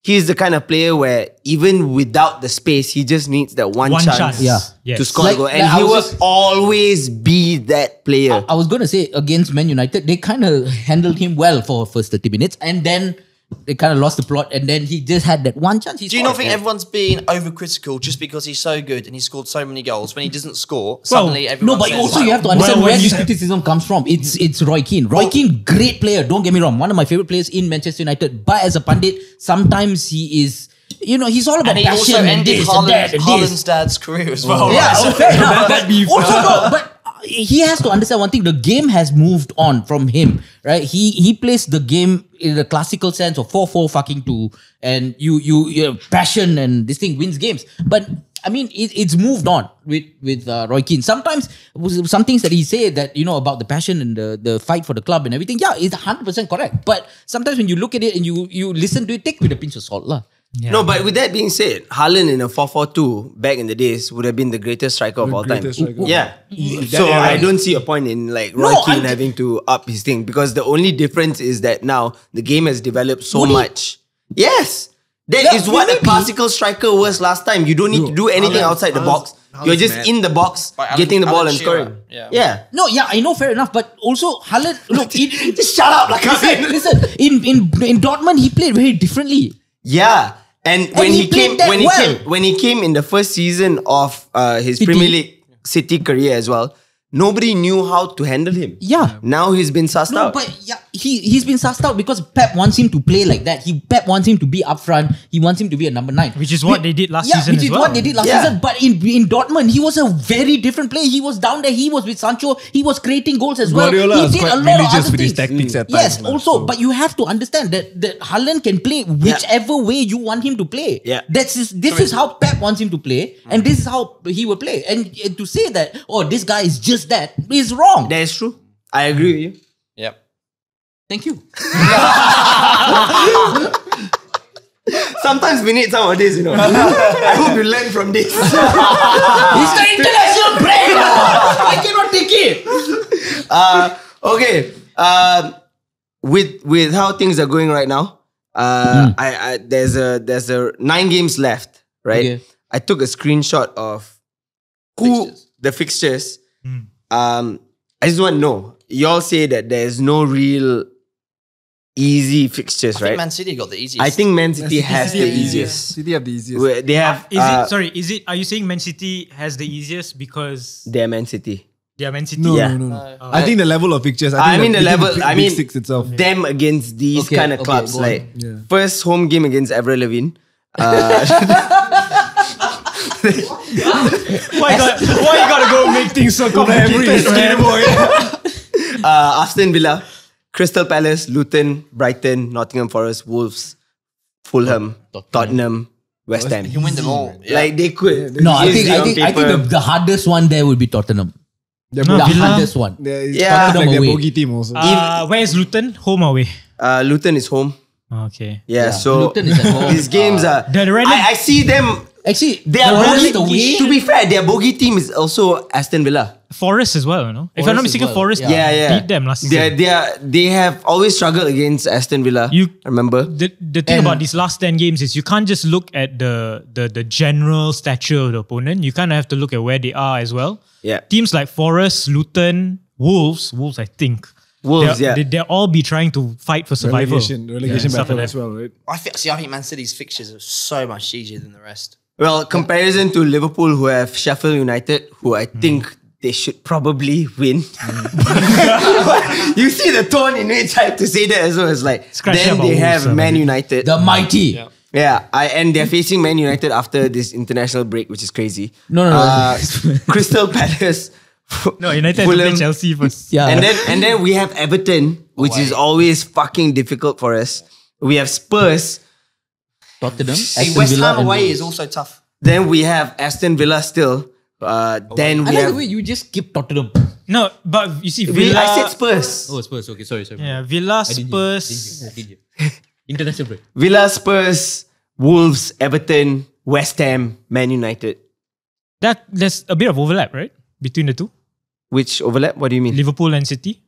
he's the kind of player where even without the space, he just needs that one chance Yeah. Yes. to score Like- a goal. And like I he will was just- always be that player. I was going to say against Man United, they kind of handled him well for first 30 minutes, and then they kind of lost the plot, and then he just had that one chance. do you not think everyone's being overcritical just because he's so good and he scored so many goals? When he doesn't score, suddenly everyone No, but says, also like, you have to understand Well, where when this you- criticism comes from. It's Roy Keane. Roy Keane, great player. Don't get me wrong. One of my favorite players in Manchester United. But as a pundit, sometimes he is. He's all about And he also passion and ended this and that and Haaland's this. dad's career as well. Yeah, right? So- fair enough. But also no, but he has to understand one thing. The game has moved on from him, right? He plays the game in the classical sense of 4-4 fucking 2, and you passion and this thing wins games. But I mean, it's moved on with Roy Keane. Sometimes some things that he said that about the passion and the fight for the club and everything. Yeah, it's 100% correct. But sometimes when you look at it and you listen to it, take it with a pinch of salt, lah. Yeah. No, but with that being said, Haaland in a 4-4-2 back in the days would have been the greatest striker of all time. greatest striker. Yeah. So I don't see a point in like Roy Keane having to up his thing, because the only difference is that now the game has developed so much. Yes. That is what a classical striker was last time. You don't need to do anything outside the box. You're just in the box, getting the ball and scoring. Yeah. No, yeah, I know, fair enough. But also, Haaland, look, Just shut up, like I said. listen, in Dortmund, he played very differently. Yeah. And when he he came, played that when he came in the first season of his City. Premier League City career as well, nobody knew how to handle him. Yeah. Now he's been sussed No, out. but yeah, he's been sussed out because Pep wants him to play like that. Pep wants him to be up front. He wants him to be a number 9. Which is what they did last season which as is well. what they did last season. But in Dortmund, he was a very different player. He was down there. He was with Sancho. He was creating goals as well. Guardiola He is did quite a lot of religious other with his things. tactics at Yes, times. also, but you have to understand that Haaland can play whichever way you want him to play. Yeah. This is how Pep wants him to play, and this is how he will play. And to say that, this guy is just that, is wrong. That is true. I agree with you. Yep. Thank you. Sometimes we need some of this, I hope you learn from this. He's the international player. I cannot take it. Okay. With how things are going right now, there's a 9 games left, right? Okay. I took a screenshot of the fixtures. I just want to know. Y'all say that there's no real easy fixtures, I think right? Man City got the easiest. I think Man City has the easiest. City have the easiest. Where they have. Are you saying Man City has the easiest because They're Man City. they are Man City? No, Yeah. no. I think the level of fixtures. I mean the level. Big, I mean Big Six itself. them against these kind of clubs. go on. Like Yeah. first home game against Avril Lavigne. Why you gotta go make things so complicated, man? Aston Villa, Crystal Palace, Luton, Brighton, Nottingham Forest, Wolves, Fulham, Tottenham, West Ham. You can win them all. Yeah. Like they could. No, I easily on think paper. the hardest one there would be Tottenham. They're No, The both- Villa. hardest one. Yeah. like their away. bogey team also. Where is Luton? Home or away? Luton is home. Okay. Yeah, so Luton is at home. these games are. The random- I see them. Actually, Their the bogey. rest away. To be fair, their bogey team is also Aston Villa. Forest as well, If I'm not Forest as mistaken, well. Forest Yeah. beat them last season. They have always struggled against Aston Villa. You- remember? The thing about these last 10 games is you can't just look at the general stature of the opponent. You kind of have to look at where they are as well. Yeah. Teams like Forest, Luton, Wolves, I think. Wolves, They'll all be trying to fight for survival. relegation stuff battle like as that. well, right? I think Man City's fixtures are so much easier than the rest. Well, comparison to Liverpool, who have Sheffield United, who I think they should probably win. You see the tone in which I have to say that as well. It's like, Scratch then about they Wolves, have Man maybe. United. The mighty. Yeah, and they're facing Man United after this international break, which is crazy. No. Crystal Palace. No, United have to Fulham. play Chelsea first. Yeah. And then we have Everton, which is always fucking difficult for us. We have Spurs. Tottenham. See, Aston West Villa Ham and away Wolves. is also tough. Then we have Aston Villa still. Then I we like have. the way you just skip Tottenham. No, but you see, Villa. I said Spurs. Oh, Spurs. Okay, sorry. Yeah, Villa, I didn't Spurs. hear. International break. Villa, Spurs, Wolves, Everton, West Ham, Man United. There's a bit of overlap, right? Between the two. Which overlap? What do you mean? Liverpool and City.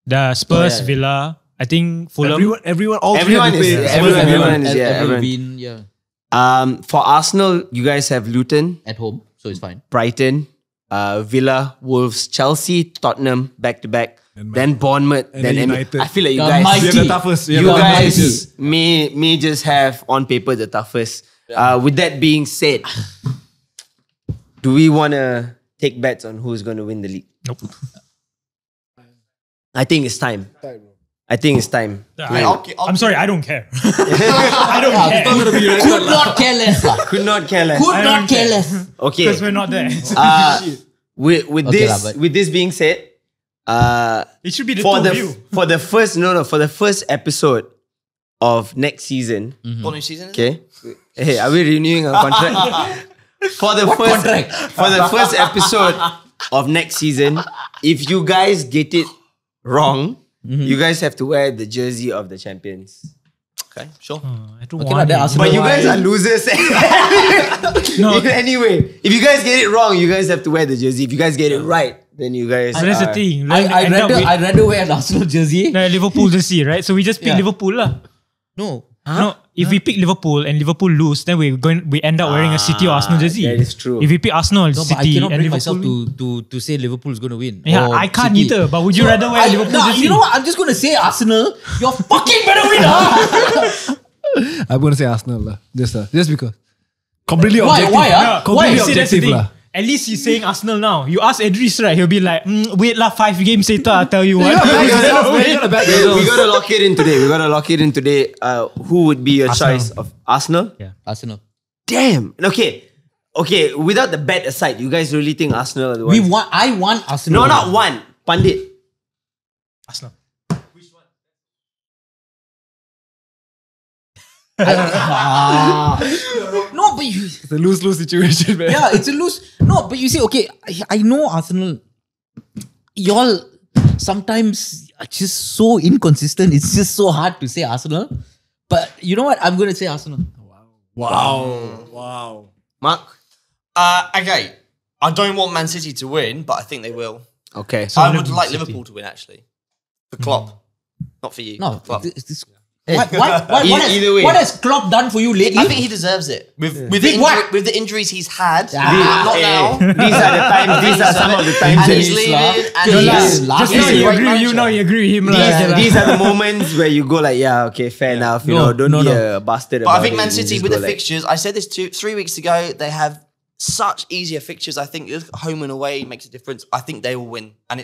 The Spurs, yeah. Villa. I think Fulham. Everyone, all Everyone three is- have to play. everyone is- yeah, Avril everyone. Lavigne, yeah. For Arsenal, you guys have Luton, At home, so it's fine. Brighton, Villa, Wolves, Chelsea, Tottenham, back to back. Then Bournemouth, and then then Everton. United. I feel like you The guys, mighty. We have the toughest. You you are guys may just have on paper the toughest. With that being said, do we want to take bets on who's going to win the league? Nope. I think it's time. I think it's time. I'm sorry, I don't care. I don't care. Could not care less. lah. Could not care less. Could I not don't care care. less. Okay. Because we're not there. With Okay this lah, but- with this being said, It should be the for two the of you. for the first episode of next season, For new season? okay? Hey, are we renewing our contract? for the first episode of next season, if you guys get it wrong, you guys have to wear the jersey of the champions. Okay, sure. I don't Okay, want then it. Arsenal- But you guys are losers. No. Anyway, if you guys get it wrong, you guys have to wear the jersey. If you guys get it right, then you guys. So that's the are- thing. I'd rather wear an Arsenal jersey. Liverpool jersey, right? So we just pick Yeah. Liverpool lah. No. No, if we pick Liverpool and Liverpool lose, then we end up wearing a City or Arsenal jersey. that is true. If we pick Arsenal, No, but I City cannot and bring Liverpool, myself to say Liverpool is going to win. yeah, or I can't City. either. But would you rather wear Liverpool jersey? You know what? I'm just going to say Arsenal. You're fucking better win. I'm gonna say Arsenal lah. Just because. Completely Why? objective. Why? No, Completely see, that's the objective thing. lah. At least he's saying Arsenal now. You ask Edris, right? He'll be like, wait lah, 5 games later, I'll tell you what. We gotta lock it in today. Who would be your Arsenal. choice of Arsenal? Yeah. Arsenal. Damn. Okay. Without the bet aside, you guys really think Arsenal are the ones? I want Arsenal. No, not one. Pundit. Arsenal. No, but you. It's a lose-lose situation, man. Yeah, it's a lose. No, but you see, okay, I know Arsenal. Y'all sometimes are just so inconsistent. It's just so hard to say Arsenal. But you know what? I'm going to say Arsenal. Wow. Mark. Okay, I don't want Man City to win, but I think they will. Okay. I would like Liverpool to win actually. For Klopp, not for you. No, Klopp. Either way. What has Klopp done for you lately? I think he deserves it with the injuries he's had. Ah. Not now. These are the times. These are some of the times. And that he's he's leaving. And Yes, he's last Just now season, you great agree with you, manager. now you agree with him. lah. These are the moments where you go like, yeah, okay, fair enough. You know, don't be a bastard. But I about think it Man and City just with go the like- fixtures, I said this 3 weeks ago, they have such easier fixtures. I think home and away makes a difference. I think they will win. But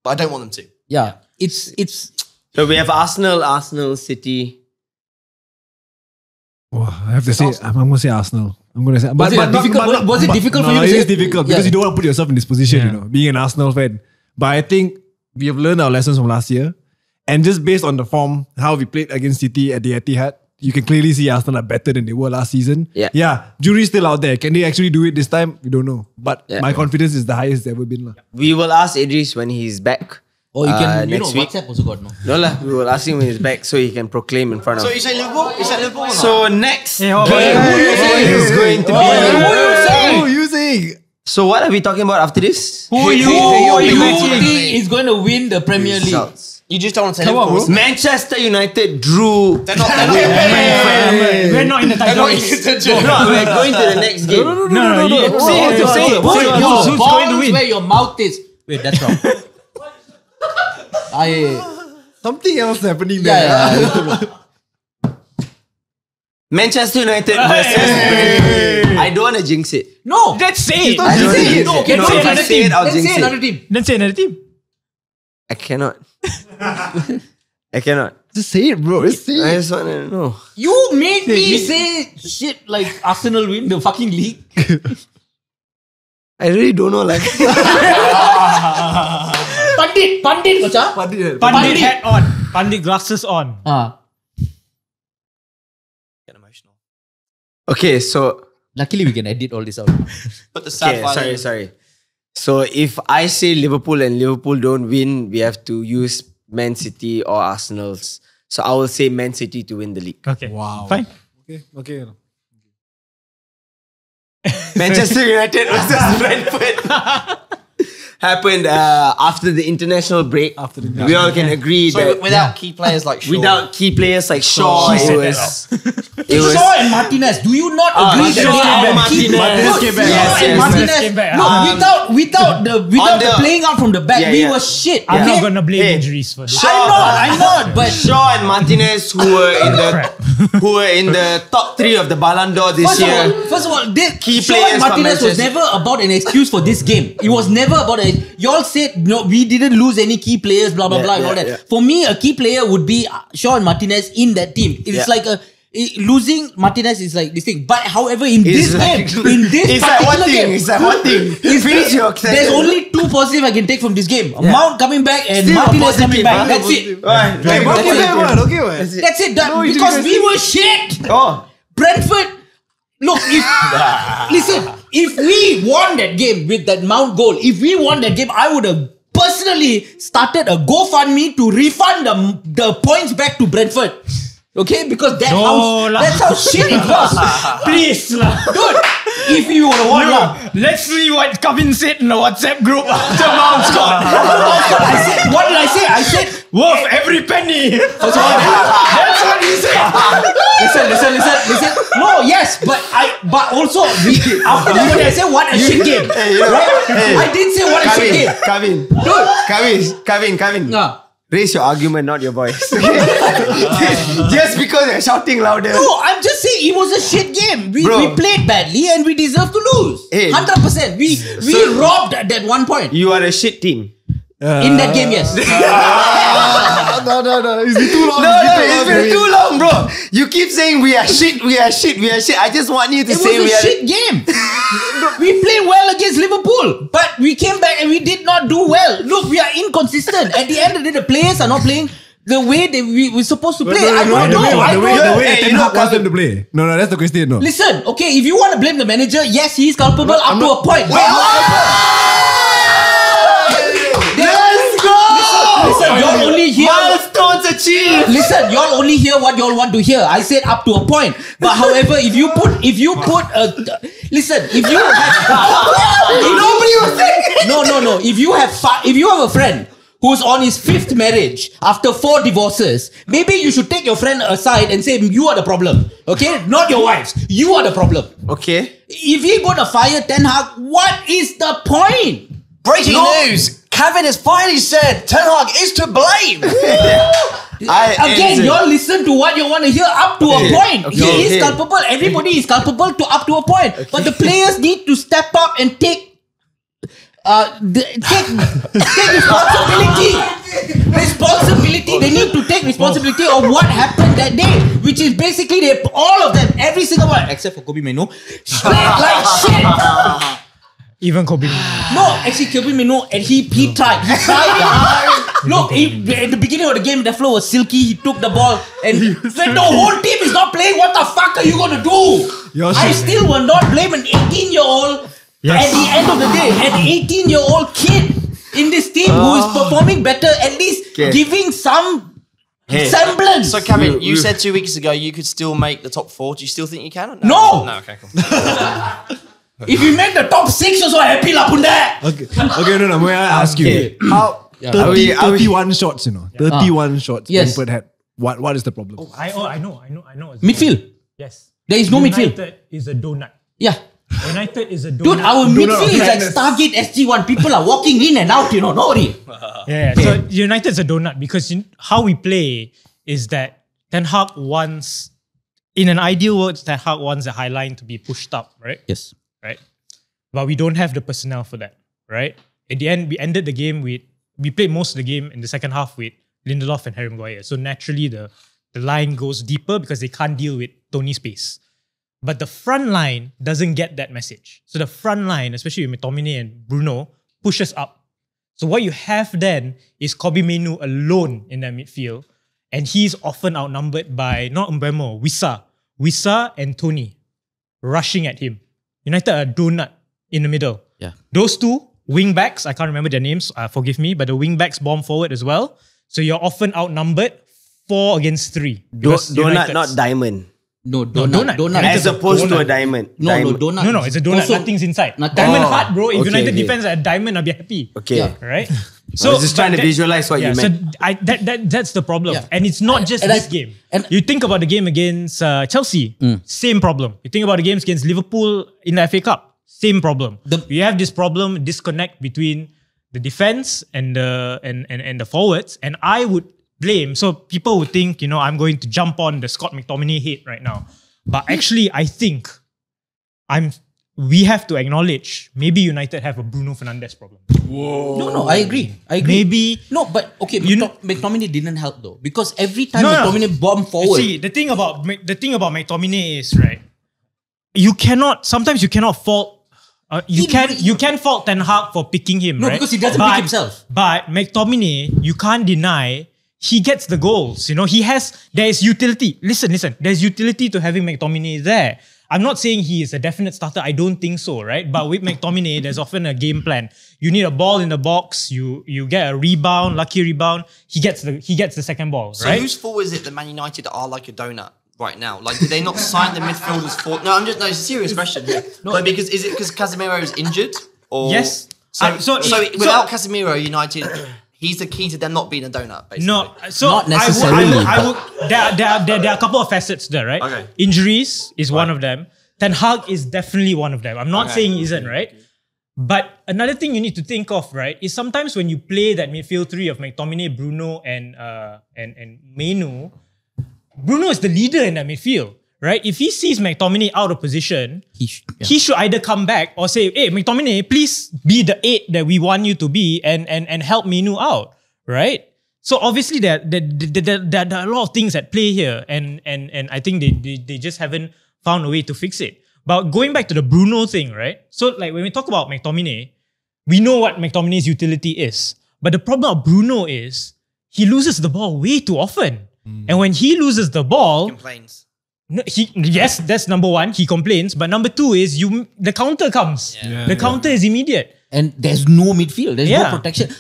I don't want them to. Yeah, it's So we have Arsenal, City. Wow, I have to say, I'm gonna say Arsenal. I'm gonna say, Was it difficult for you to It say? is difficult because Yeah. you don't want to put yourself in this position, you know, being an Arsenal fan. But I think we have learned our lessons from last year, and just based on the form, how we played against City at the Etihad, you can clearly see Arsenal are better than they were last season. Yeah. Jury's still out there. Can they actually do it this time? We don't know. But Yeah. my confidence is the highest it's ever been. lah. We will ask Idris when he's back. Or you can, next week. WhatsApp also got no. No lah, we will ask him when he's back so he can proclaim in front of. So you say Liverpool? Is that Liverpool or not? So next Hey, how about game you? is going to be. Who are you saying? So what are we talking about after this? Who are you think is going to win the Premier League? Results. You just don't want to say Come on, Liverpool. bro. Manchester United drew. They're not. We're not in the title race. No, we're going to the next game. No, say it. Put Who's your going to balls win? where your mouth is. Wait, that's wrong. Something else happening Yeah, there. yeah. Manchester United versus Brentford. I don't want to jinx it. No, Let's say it. I don't say think it. it's- No, okay, no, say if I another say it, team. I'll let's jinx say it. another team. Then say another team. I cannot. I cannot. Just say it, bro. Just say I it. just want to know. You made me say shit like Arsenal win the fucking league. I really don't know. Like, Pandit, macha. Pandit hat on. Pandit glasses on. Get emotional. okay, so Luckily, we can edit all this out. Put the sad okay, violin. sorry. So if I say Liverpool and Liverpool don't win, we have to use Man City or Arsenal's. So I will say Man City to win the league. Okay. Wow. Fine. Okay. Manchester United versus Brentford happened after the international break. After the We all can agree So that without key players like Shaw. without key players like Shaw, He it said was Shaw and Martinez. Do you not agree Shaw that and they Martinez. are key- Martinez came back. Shaw Yes, and yes, Martinez. yes. Came back. No, without the the- playing out from the back, Yeah, we yeah. were shit. I'm okay? not gonna blame Hey. injuries for this. I'm not. But Shaw and Martinez who were in the top 3 of the Ballon d'Or this year. First of all, Key Shaw players and for Martinez was Manchester- never about an excuse for this game. It was never about y'all said no, we didn't lose any key players, blah blah Yeah, blah, and all yeah, that. yeah. For me, a key player would be Shaw and Martinez in that team. It's Yeah. like losing Martinez is like this thing. But however, in this game, in this It's like one particular thing. game, It's like one thing. Is Finish your there's only 2 positive I can take from this game. Mount coming back and Still a Martinez positive, coming back. huh? That's it. Right. Okay, man. That's it. No, you Because didn't we were shit. Oh, Brentford. Look, listen, if we won that game with that Mount goal, if we won that game, I would have personally started a GoFundMe to refund the points back to Brentford. Okay, because No lah. that's how shit it was. Please lah. Dude, if you were to watch Let's see what Kevin said in the WhatsApp group after Mount Scott. what did I say? I said Worth every penny. That's what he said. listen. No, yes, but also after that when I said what a shit game. Right? I did say what a shit game. Kevin. Nah. Raise your argument, not your voice. Just because you're shouting louder. No, I'm just saying it was a shit game. We played badly and we deserve to lose. Hey. 100%. We robbed at that one point. You are a shit team. In that game, yes. No. It's been too long. It's been too long, bro. You keep saying we are shit. I just want you to say It was we a are shit game. We played well against Liverpool, but we came back and we did not do well. Look, we are inconsistent. At the end of the day, the players are not playing the way we were supposed to play. I don't know. The way Ten Hag wants them to play. No, that's the question. No. Listen, okay, if you want to blame the manager, yes, he is culpable up to a point. Listen, y'all only hear milestones achieved. Listen, y'all only hear what y'all want to hear. I said up to a point. But however, if you put listen, if you Nobody was saying. No. If you have a friend who's on his 5th marriage after 4 divorces, maybe you should take your friend aside and say, you are the problem. Okay? Not your wives. You are the problem. Okay. If he gonna fire Ten Hag, what is the point? Breaking news. Kevin has finally said Ten Hag is to blame. Again, y'all listen to what you want to hear up to a point. Okay. He is culpable. Everybody is culpable to up to a point. Okay. But the players need to step up and take responsibility. They need to take responsibility of what happened that day, which is basically all of them, every single one, except for Kobe Mainoo, played like shit. Even Kobe. No, actually, Kobe Mainoo, and he tried. Look, at the beginning of the game, the flow was silky. He took the ball, and when the whole team is not playing, what the fuck are you gonna do? I still will not blame an 18-year-old. At the end of the day, an 18-year-old kid in this team who is performing better, at least giving some semblance. So, Kevin, you said 2 weeks ago you could still make the top 4. Do you still think you can? No. Okay, cool. If you make the top 6, you're so happy lah, Punda. Okay, no. May I ask you? How? 31 shots, 31 shots. Yes. Brentford had. What is the problem? I know. Midfield. Yes. There is no midfield. United is a donut. Yeah. United is a donut. Dude, our midfield is like Stargate SG1. People are walking in and out, no worry. Yeah. So United is a donut because how we play is that Ten Hag wants, in an ideal world, Ten Hag wants the high line to be pushed up, right? Yes. Right? But we don't have the personnel for that, right? At the end, we ended the game with, we played most of the game in the second half with Lindelof and Harry Maguire. So naturally, the line goes deeper because they can't deal with Tony's pace. But the front line doesn't get that message. So the front line, especially with McTominay and Bruno, pushes up. So what you have then is Kobe Mainoo alone in that midfield. And he's often outnumbered by, not Mbeumo, Wissa and Tony rushing at him. United are a donut in the middle. Yeah. Those two wing backs, I can't remember their names, forgive me, but the wing backs bomb forward as well. So you're often outnumbered 4 against 3. Donut, not diamond. No, donut. As opposed to a diamond. No, donut. No, it's a donut. Also, nothing's inside. Nothing. Diamond heart, bro. If Okay, United okay. defends at a diamond, I'll be happy. Okay. Yeah. Right? I was just trying to visualize what you meant. So that's the problem. Yeah. And it's not just this game. and- You think about the game against Chelsea, same problem. You think about the games against Liverpool in the FA Cup, same problem. You have this problem, disconnect between the defense and the forwards. And I would blame, so people would think, I'm going to jump on the Scott McTominay hate right now. But actually, I think we have to acknowledge maybe United have a Bruno Fernandes problem. No, I agree. Maybe. No, but okay, McTominay didn't help though. Because every time No. McTominay bombed forward. See, the thing about McTominay is, right, sometimes you cannot fault, you can fault Ten Hag for picking him, No, right? because he doesn't pick himself. But McTominay, you can't deny, he gets the goals. There is utility. Listen. There's utility to having McTominay there. I'm not saying he is a definite starter. I don't think so, right? But with McTominay, there's often a game plan. You need a ball in the box. You get a rebound, lucky rebound. He gets the second ball, So right? whose fault is it that Man United are like a donut right now? Like, did they not sign the midfielders for? No, it's a serious question. No, but is it because Casemiro is injured? Or Yes. So without Casemiro, United. He's the key to them not being a donut, basically. No, so Not necessarily. There are a couple of facets there, right? Okay. Injuries is one of them. Ten Hag is definitely one of them. I'm not saying he isn't, right? But another thing you need to think of, right, is sometimes when you play that midfield three of McTominay, Bruno, and Menu, Bruno is the leader in that midfield, right? If he sees McTominay out of position, he should either come back or say, hey, McTominay, please be the 8 that we want you to be and help Menu out, right? So obviously there are a lot of things at play here and I think they just haven't found a way to fix it. But going back to the Bruno thing, right? So like when we talk about McTominay, we know what McTominay's utility is. But the problem of Bruno is he loses the ball way too often. And when he loses the ball, Complains. no, yes, that's number one. He complains, but number two is the counter comes. The counter is immediate, and there's no midfield. There's no Yeah. protection.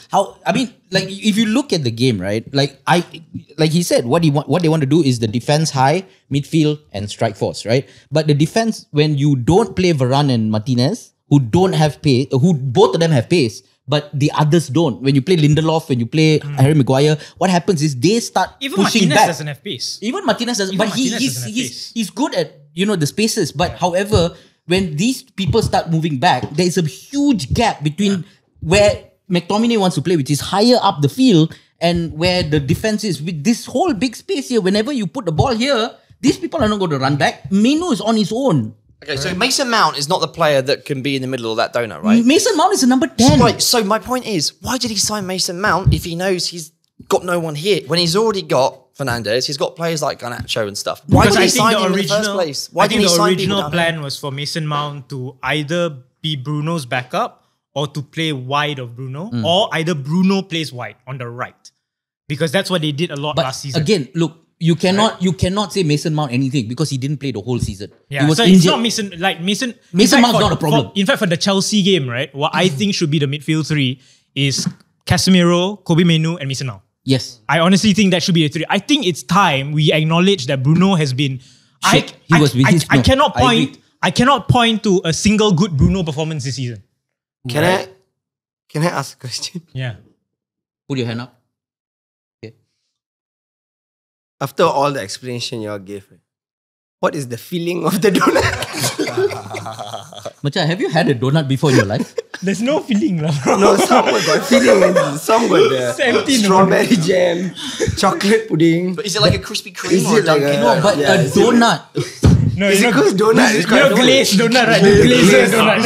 Like if you look at the game, right? Like he said, what they want to do is the defense high, midfield, and strike force, right? But the defense, when you don't play Varane and Martinez, who don't have pace, who both of them have pace, but the others don't. When you play Lindelof, when you play Harry Maguire, what happens is they start even pushing Martinez back. doesn't have pace. Even Martinez doesn't. Even But Martinez doesn't have pace. he's good at the spaces. But however, when these people start moving back, there is a huge gap between where McTominay wants to play, which is higher up the field, and where the defense is. With this whole big space here, whenever you put the ball here, these people are not going to run back. Menu is on his own. Okay, so Mason Mount is not the player that can be in the middle of that donut, right? Mason Mount is a number 10. Right, so my point is, why did he sign Mason Mount if he knows he's got no one here? When he's already got Fernandes, he's got players like Garnacho and stuff. Why Because did I he think sign the him in the original, first place? Why I did think he the sign people original down plan was for Mason Mount to either be Bruno's backup or to play wide of Bruno, or either Bruno plays wide on the right, because that's what they did a lot But last season. again, look, you cannot say Mason Mount anything because he didn't play the whole season. Yeah, He was so injured. it's not Mason. Mason Mason in fact, Mount's not a problem. in fact, for the Chelsea game, right, what I think should be the midfield three is Casemiro, Kobe Menu, and Mason Mount. Yes. I honestly think that should be the three. I think it's time we acknowledge that Bruno has been. I cannot point to a single good Bruno performance this season. Can I ask a question? Yeah. Put your hand up. After all the explanation y'all gave, what is the feeling of the donut? Macha, have you had a donut before in your life? There's no feeling, lah. No, some got feeling and some got the empty, no. strawberry jam, chocolate pudding. But is it like a Krispy Kreme Is or a it like Dunkin'? No, but Yeah, a is it- donut. No, Is it because donut is quite glazed donut, right? The glazed donut.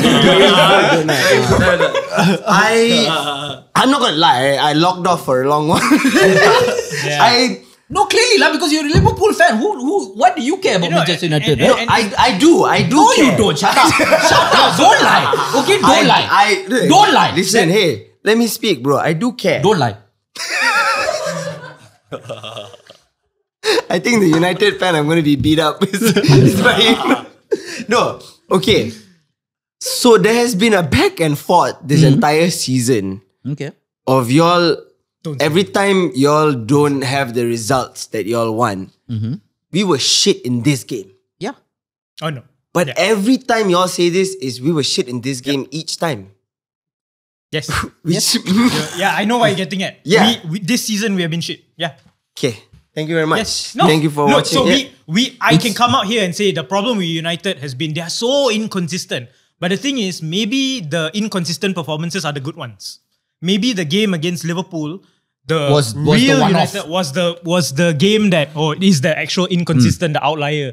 I'm not gonna lie, I locked off for a long while. No, clearly, lah, because you're a Liverpool fan. What do you care about Manchester United? and- I do No, care. you don't. Shut up. Shut up. Don't lie. Okay, don't lie. Don't lie. Listen, hey, let me speak, bro. I do care. Don't lie. I think the United fan, I'm going to be beat up. is by him. No, okay. So there has been a back and forth this entire season Okay. of y'all. Don't say Every time y'all don't have the results that y'all want, we were shit in this game. Yeah. Oh no. But every time y'all say this is we were shit in this game each time. Yes. Which, Yeah, I know what you're getting at. Yeah. We this season we have been shit. Yeah. okay. Thank you very much. Yes. No. Thank you for Look, watching. So Yeah. I can come out here and say the problem with United has been they are so inconsistent. But the thing is, maybe the inconsistent performances are the good ones. Maybe the game against Liverpool, Was the real one-off. United was the game that, or is the actual inconsistent, the outlier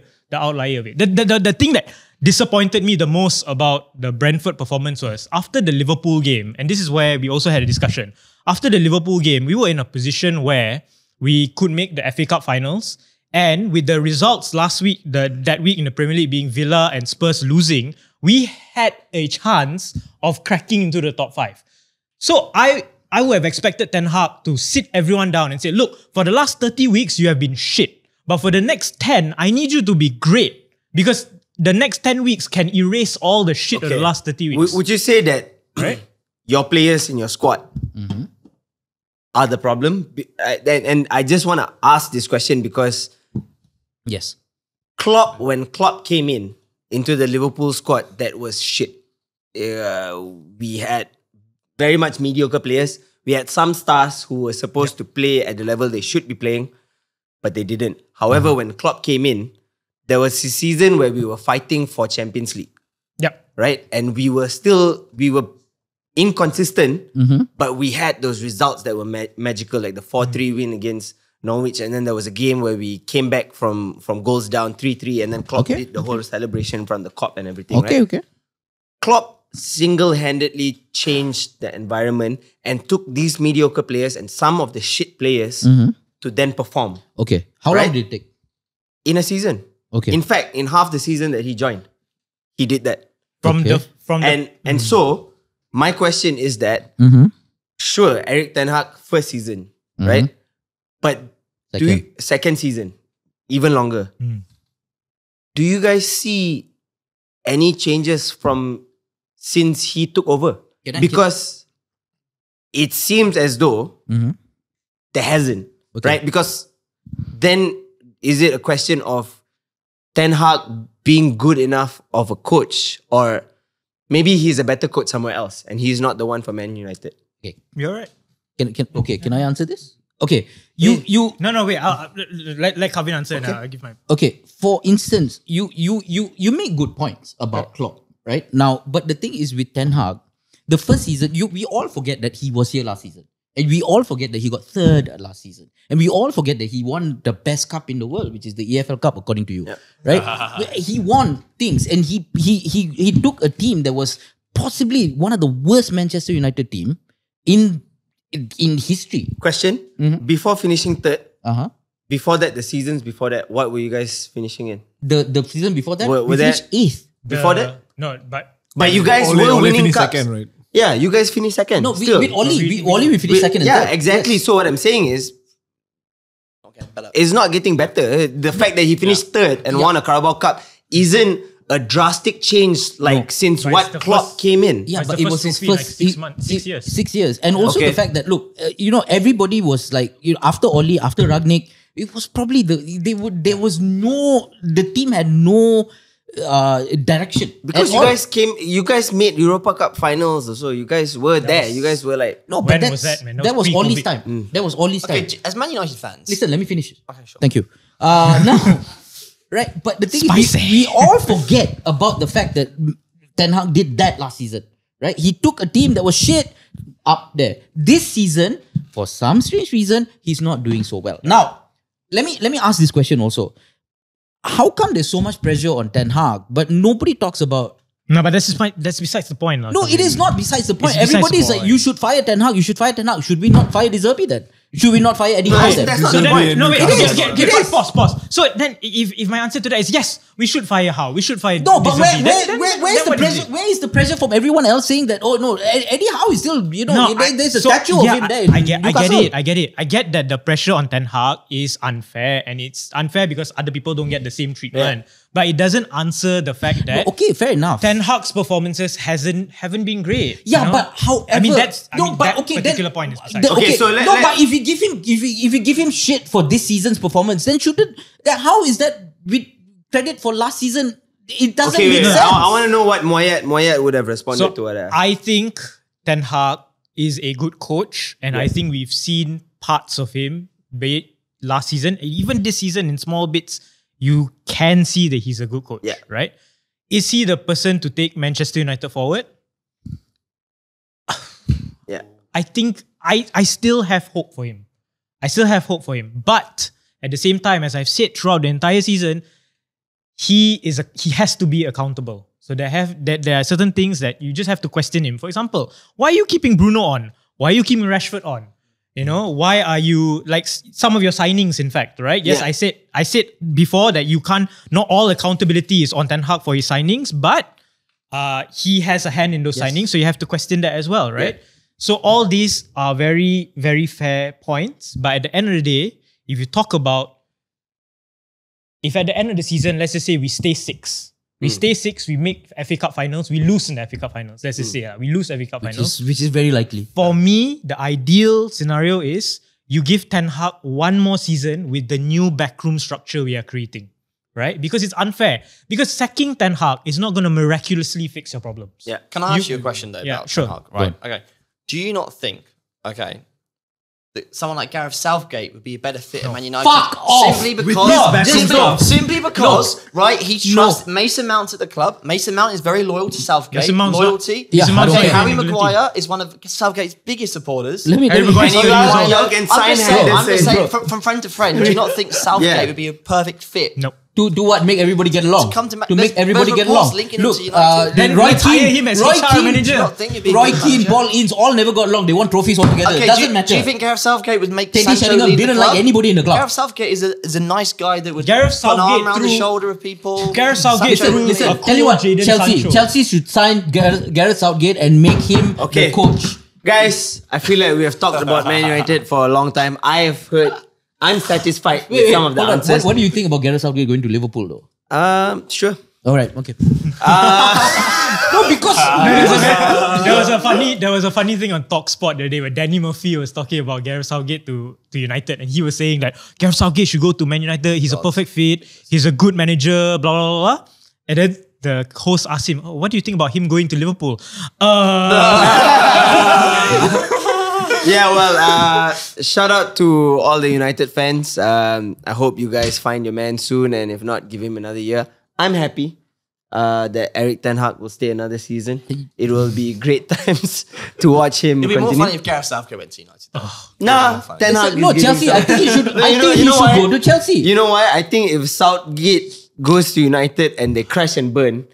of it. The thing that disappointed me the most about the Brentford performance was after the Liverpool game, and this is where we also had a discussion. After the Liverpool game, we were in a position where we could make the FA Cup finals, and with the results last week, that week in the Premier League being Villa and Spurs losing, we had a chance of cracking into the top 5. So I would have expected Ten Hag to sit everyone down and say, look, for the last 30 weeks, you have been shit. But for the next 10, I need you to be great. Because the next 10 weeks can erase all the shit of the last 30 weeks. Would you say that right? your players in your squad are the problem? And I just want to ask this question because Yes. when Klopp came into the Liverpool squad, that was shit. We had very much mediocre players. We had some stars who were supposed to play at the level they should be playing, but they didn't. However, when Klopp came in, there was a season where we were fighting for Champions League. Yep. Right? And we were inconsistent, but we had those results that were magical, like the 4-3 win against Norwich. And then there was a game where we came back from goals down 3-3, and then Klopp did the whole celebration from the Kop and everything. Okay. Klopp single-handedly changed the environment and took these mediocre players and some of the shit players to then perform. Okay. How long did it take? In a season. Okay. In fact, in half the season that he joined, he did that. And so my question is that sure, Eric Ten Hag first season, right? But second season, even longer. Do you guys see any changes from since he took over? Because it seems as though there hasn't, right? Because then is it a question of Ten Hag being good enough of a coach, or maybe he's a better coach somewhere else and he's not the one for Man United? Okay. You're right. Can I answer this? Okay. You No, wait. Let Kavin answer and I'll give my... Okay. For instance, you make good points about Klopp, right? Now, but the thing is with Ten Hag, the first season, we all forget that he was here last season. And we all forget that he got third last season. And we all forget that he won the best cup in the world, which is the EFL Cup, according to you. Right? He won things. And he took a team that was possibly one of the worst Manchester United team in history. Question. Before finishing third, before that, the seasons before that, what were you guys finishing in? The season before that, were we finished 8th. Before that? No, But you guys were only winning finished cups. second, right? Yeah, you guys finished second. No, still. we finished second and yeah, third. exactly. Yes. So what I'm saying is, it's not getting better. The fact that he finished third and won a Carabao Cup isn't a drastic change since But what it's the Klopp first- came in. Yeah, It's but the it was first his trophy, first 6 months, 6 years. 6 years, and also Okay. the fact that look, everybody was like, after Oli, after Ragnick, it was probably the team had no direction Because you guys made Europa Cup finals, so you guys were there. You guys were like, No, but When was that, man? That That was was Oli's pre-COVID. time. That was Oli's Okay, time. as Man United fans, Listen, let me finish. Okay, sure. Thank you. Now, right, but the thing is, we all forget about the fact that Ten Hag did that last season, right? He took a team that was shit up there. This season, for some strange reason, he's not doing so well. Now, let me ask this question also. How come there's so much pressure on Ten Hag, but nobody talks about... No, but that's besides the point. No, it is not besides the point. It's besides Everybody the is like, point. you should fire Ten Hag, you should fire Ten Hag. Should we not fire De Zerbi then? Should we not fire Eddie Howe then? that's not So the then, point. no, wait, It is. okay, It is. pause. So then, if my answer to that is yes, we should fire Howe, we should fire. No, but Dizzy, where's the what is pressure? it? Where is the pressure from everyone else saying that? Oh no, Eddie Howe is still there's a So, statue of him there. I get Newcastle. it. I get that the pressure on Ten Hag is unfair, and it's unfair because other people don't get the same treatment. But it doesn't answer the fact that Okay, fair enough. Ten Hag's performances haven't been great. Yeah, you know? but however, that particular point is beside. Okay, so but if you give him shit for this season's performance, then how is that with credit for last season? It doesn't make sense. I want to know what Moyet would have responded So to that. I think Ten Hag is a good coach, and I think we've seen parts of him, be it last season, even this season in small bits. You can see that he's a good coach, right? Is he the person to take Manchester United forward? Yeah. I think I still have hope for him. But at the same time, as I've said throughout the entire season, he has to be accountable. So there are certain things that you just have to question him. For example, why are you keeping Bruno on? Why are you keeping Rashford on? You know, why are you like some of your signings, in fact, right? Yes, Yeah. I said before that not all accountability is on Ten Hag for his signings, but he has a hand in those signings, so you have to question that as well, right? Yeah. So all these are very, very fair points, but at the end of the day, if at the end of the season, let's just say we stay 6th, We stay 6th, we make FA Cup finals, we lose in the FA Cup finals. Let's just say we lose FA Cup finals. Which is very likely. For me, the ideal scenario is you give Ten Hag one more season with the new backroom structure we are creating. Right? Because it's unfair. Because sacking Ten Hag is not going to miraculously fix your problems. Yeah. Can I ask you a question though about sure. Ten Hag? Right. Okay. Do you not think, that someone like Gareth Southgate would be a better fit at Man United? Fuck off! Simply because, right, he trusts Mason Mount at the club. Mason Mount is very loyal to Southgate. Loyalty. Harry Maguire is one of Southgate's biggest supporters. Let me I'm just saying, from friend to friend, do you not think Southgate would be a perfect fit? No. To do what? Make everybody get along. To make everybody get along. Look, then Roy hire him as HR manager. Roy Keane, Paul Ince, all never got along. They won trophies all together. It doesn't matter. Do you think Gareth Southgate would make Teddy Sancho Sheringham lead the didn't club? like anybody in the club. Gareth Southgate is a nice guy that would Gareth put an arm Southgate around the through- shoulder of people. Gareth Southgate Sancho through- Listen, a tell you what, cool Jadon Sancho. Chelsea should sign Gareth Southgate and make him the coach. Guys, I feel like we have talked about Man United for a long time. I'm satisfied with some of the hold on. answers. What do you think about Gareth Southgate going to Liverpool though? Sure. All right, okay. No, because there was a funny thing on TalkSport the other day where Danny Murphy was talking about Gareth Southgate to United, and he was saying that Gareth Southgate should go to Man United. He's a perfect fit. He's a good manager. Blah blah blah. Blah. And then the host asked him, "Oh, what do you think about him going to Liverpool?" Yeah, well, shout out to all the United fans. I hope you guys find your man soon, and if not, give him another year. I'm happy that Erik Ten Hag will stay another season. It will be great times to watch him It'd be more continue. funny if Gareth Southgate went to United. Nah, Ten Hag. No, is Chelsea. giving I think he should. some- I think he should go to Chelsea. You know why? I think if Southgate goes to United and they crash and burn,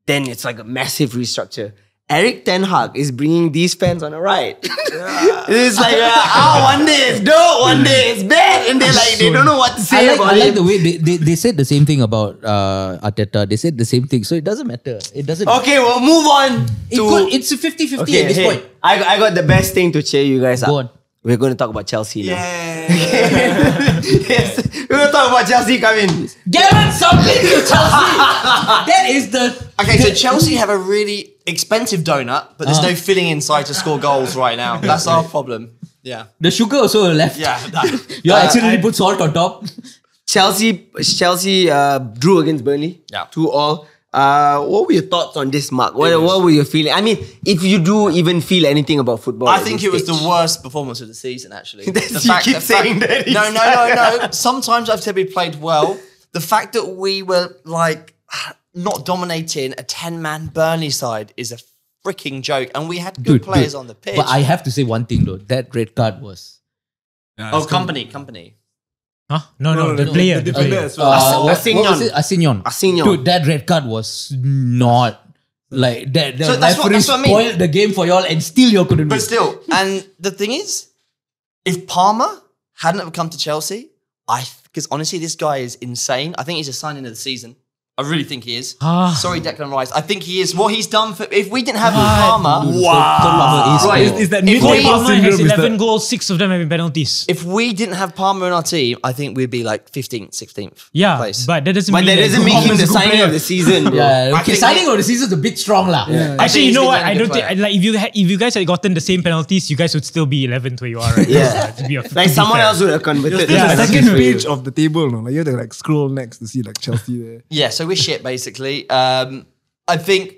then it's like a massive restructure. Erik Ten Hag is bringing these fans on a ride. It's like, one day it's dope, one day it's bad, and they don't know what to say about I like it. the way they said the same thing about Arteta. They said the same thing, so it doesn't matter. It doesn't. Okay, we'll move on to... It's a 50-50 at this point. I got the best thing to cheer you guys up. Go on. We're going to talk about Chelsea now. Yeah. Yes, we're going to talk about Chelsea coming. Gareth Southgate to Chelsea. That is the... Okay, so Chelsea have a really expensive donut, but there's no filling inside to score goals right now. That's our problem. Yeah. The sugar also left. Yeah. You accidentally put salt on top. Chelsea drew against Burnley. Yeah. 2-2. What were your thoughts on this, Mark? What were you feeling? I mean, if you do even feel anything about football, I think it was the worst performance of the season, actually. You keep saying that. No. Sometimes I've said we played well. The fact that we were like not dominating a 10-man Burnley side is a freaking joke. And we had good players on the pitch. But I have to say one thing though. That red card was... company. Huh? No, the player. The defender as well. What was it? Asignon. Dude, that red card was not... Like, that the So that's what- referee that's what I mean. spoiled the game for y'all and still y'all couldn't But win. still, and the thing is, if Palmer hadn't have come to Chelsea, because honestly, this guy is insane. I think he's a signing of the season. I really think he is. Sorry, Declan Rice. I think he is. What he's done for... If we didn't have Palmer... Is that If Newcastle Palmer has syndrome? Is 11 that- goals, 6 of them have been penalties. If we didn't have Palmer in our team, I think we'd be like 15th, 16th Yeah, place. but that doesn't But mean that doesn't make him Palmer's the a good signing player. of the season, bro. Yeah, I okay, think signing of the season is a bit strong lah. Actually, you know what? he's I been a don't good think like if you guys had gotten the same penalties, you guys would still be 11th where you are right Yeah. now. To be Like someone else would have converted. There's Yeah, a that's second for you. page of the table, no? Like you have to like scroll next to see like Chelsea there. Yeah, so we're shit basically. I think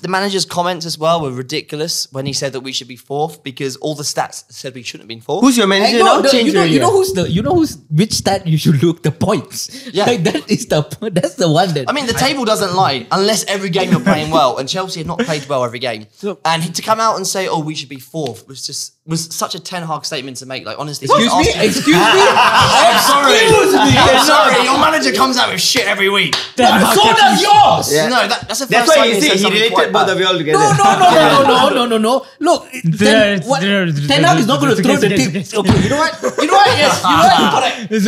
the manager's comments as well were ridiculous when he said that we should be 4th because all the stats said we shouldn't have been 4th. Who's your manager now? Change you know who's which stat you should look the points. Yeah. Like that's the one that I mean, the table doesn't lie unless every game you're playing well, and Chelsea have not played well every game. And to come out and say, "Oh, we should be 4th," was such a Ten Hag statement to make. Like honestly, Excuse me. I'm sorry. Excuse me. I'm sorry. Your manager comes out with shit every week. So does yours. Yeah. No, that's the first That's why time he he said said he something related quite both bad. of you all together. No. Look, Ten Hag is not going to throw the tip. Okay, you know what? Yes, you know what? Correct. It's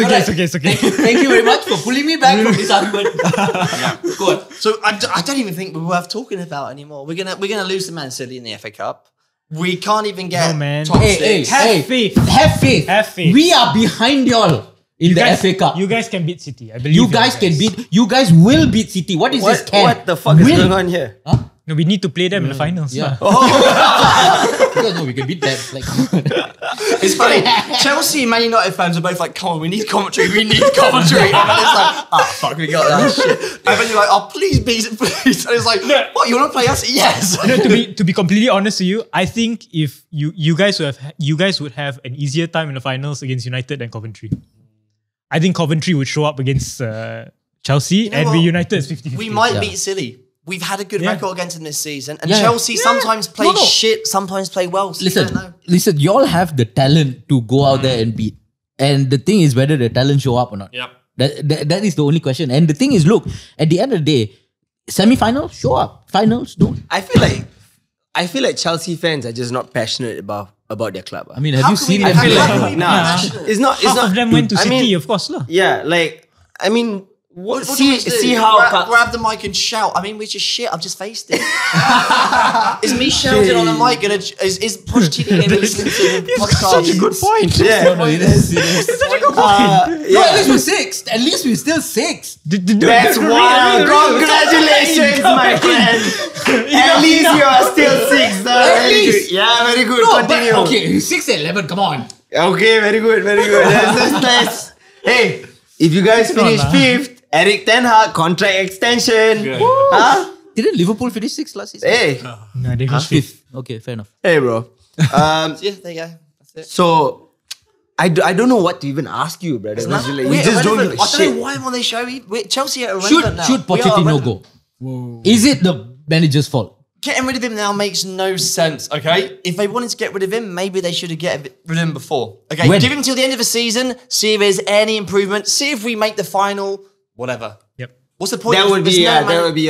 okay. Thank you very much for pulling me back from this argument. Good. So I don't even think we're worth talking about anymore. We're gonna lose to Man City in the FA Cup. We can't even get No, man. top Hey, 6. Have faith. Have faith. Have faith. We are behind y'all. in the FA Cup. You guys can beat City. I believe You guys will beat City. What is this can? What the fuck is going on here? Huh? No, we need to play them in the finals. Yeah. No, we can beat them. Like, It's funny. Chelsea and Man United fans are both like, come on, we need commentary. And then it's like, fuck, we got that shit. And then you're like, oh, please, please. And it's like, what, you want to play us? Yes. No, to be completely honest with you, I think if you guys would have an easier time in the finals against United than Coventry. I think Coventry would show up against Chelsea and be United is 50-50. We might beat Silly. We've had a good record against them this season. And Chelsea sometimes play shit, sometimes play well. So listen, y'all have the talent to go out there and beat. And the thing is whether the talent show up or not. Yep. That is the only question. And the thing is, look, at the end of the day, semi-finals, show up. Finals, don't. I feel like Chelsea fans are just not passionate about their club. I mean, have you seen them? It's not. Half of them went to City, of course. Yeah, like, I mean, see how grab the mic and shout. I mean, we're just shit. I've just faced it. Is me shouting on the mic gonna? Is Pochettino gonna listen to the podcast? Such a good point. Yeah, It's such a good point. No, at least we're sixth. At least we're still sixth. That's wild. Congratulations, my friend. At least you are still sixth. At least. Yeah, very good. No, Continue. but okay, 6 and 11. Come on. Okay, very good, very good. That's nice. Hey, if you guys finish fifth, Eric Ten Hag contract extension. Huh? Didn't Liverpool finish 6th last season? Hey, No, they finished 5th. Okay, fair enough. hey, bro. Yeah, there you go. That's it. So I don't know what to even ask you, brother. You just don't give a I don't shit. know why I'm on this show. Chelsea are irrelevant now. Should We are Pochettino irrelevant. go? Is it the manager's fault? Getting rid of him now makes no sense, okay? If they wanted to get rid of him, maybe they should have get rid of him before. Okay, When? give him till the end of the season, see if there's any improvement, see if we make the final, whatever. Yep. What's the point? That would There's be no that would be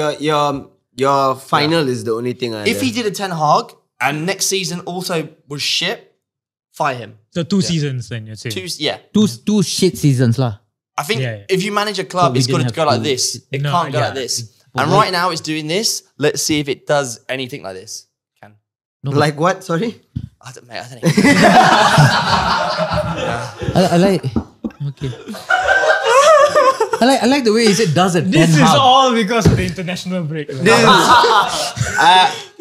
your final is the only thing. If he did a Ten Hag and next season also was shit, fire him. So 2 seasons then, you're saying. Two shit seasons lah. I think Yeah. if you manage a club, But we it's got didn't to go have like to- this. It No, can't go yeah. like this. And right now it's doing this. Let's see if it does anything like this. Can. Like what? Sorry. I don't know. I like. Okay. I like the way he said does it. This is all because of the international break. This is,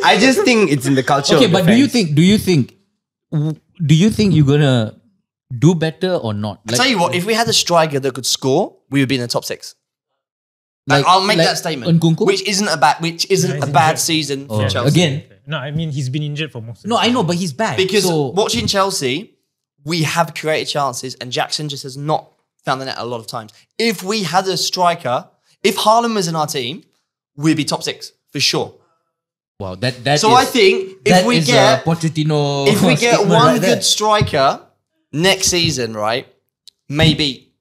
I just think it's in the culture. Okay, of but the do you fans. think you're gonna do better or not? I tell you what, if we had a striker that could score, we would be in the top 6. I'll make that statement. Nkunku? Which isn't a bad season for Chelsea. Again. No, I mean, he's been injured for most of No, I know, but he's back. Because so, watching Chelsea, we have created chances and Jackson just has not found the net a lot of times. If we had a striker, if Haaland was in our team, we'd be top 6 for sure. wow, that So is, I think that if we is get Pochettino if we get statement one right there. good striker next season, right? Maybe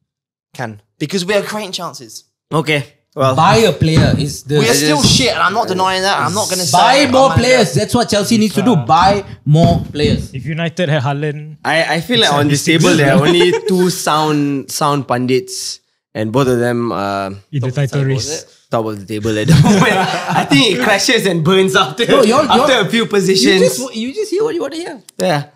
can because we are creating chances. Okay. Well, buy a player is the We are still shit, and I'm not denying that. I'm not going to say buy more I'm players. That's what Chelsea needs to do. Buy more players. If United had Haaland, I feel like on this table there are only 2 sound pundits, and both of them in the title race. top of the table at the moment. I think it crashes and burns after after a few positions. You just hear what you want to hear. Yeah.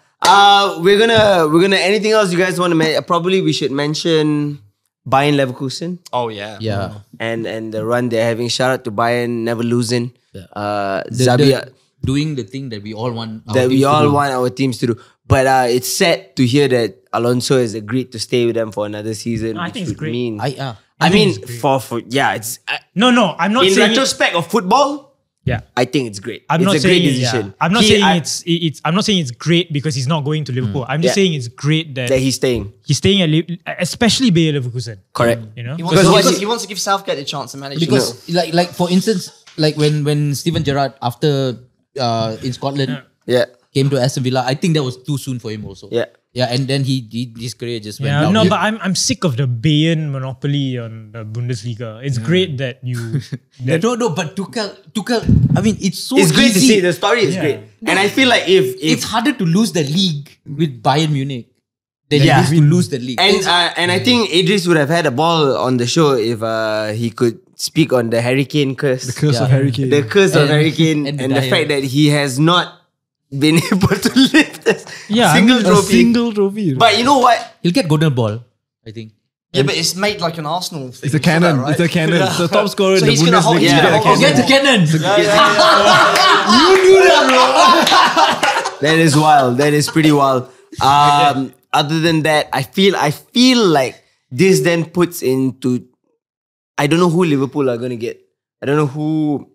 We're gonna anything else you guys want to probably we should mention Bayern Leverkusen Oh yeah. Yeah. and the run they're having. Shout out to Bayern, never losing. The Zabia doing the thing that we all want. our that we teams to all do. want our teams to do. But it's sad to hear that Alonso has agreed to stay with them for another season. I which think it's would great. mean- I I think mean, it's great. for yeah, it's No, I'm not in saying retrospect of football. Yeah. I think it's great. I'm it's not a saying great decision. Yeah. I'm not He- saying I- it's. I'm not saying it's great because he's not going to Liverpool. I'm just Yeah. saying it's great that that he's staying. he's staying at especially Bayer Leverkusen. Correct. You know, He Because wants to give Southgate a chance to manage. because like for instance, like when Steven Gerrard after in Scotland Yeah. came to Aston Villa, I think that was too soon for him also. Yeah. Yeah, and then his career just went yeah, down. no, but I'm sick of the Bayern monopoly on the Bundesliga. It's great that you. No, but Tuchel. I mean, it's so It's great to easy. see. The story is Yeah. great. And I feel like if It's harder to lose the league with Bayern Munich than Yeah. it is to lose the league. and I think Idris would have had a ball on the show if he could speak on the Hurricane curse. The curse Yeah. of Harry Kane. The curse of And- Hurricane and and, the the fact diet. that he has not been able to lift a Yeah, I single mean, a trophy. single trophy. But you know what? He'll get golden ball, I think. Yeah, but it's made like an Arsenal thing. It's a cannon. Right? It's a cannon. The top scorer in So the he's gonna hold- Bundesliga. he's Yeah, gonna a hold- Get the cannon. You do that, bro. That is wild. That is pretty wild. Other than that, I feel like this then puts into. I don't know who Liverpool are gonna get. I don't know who.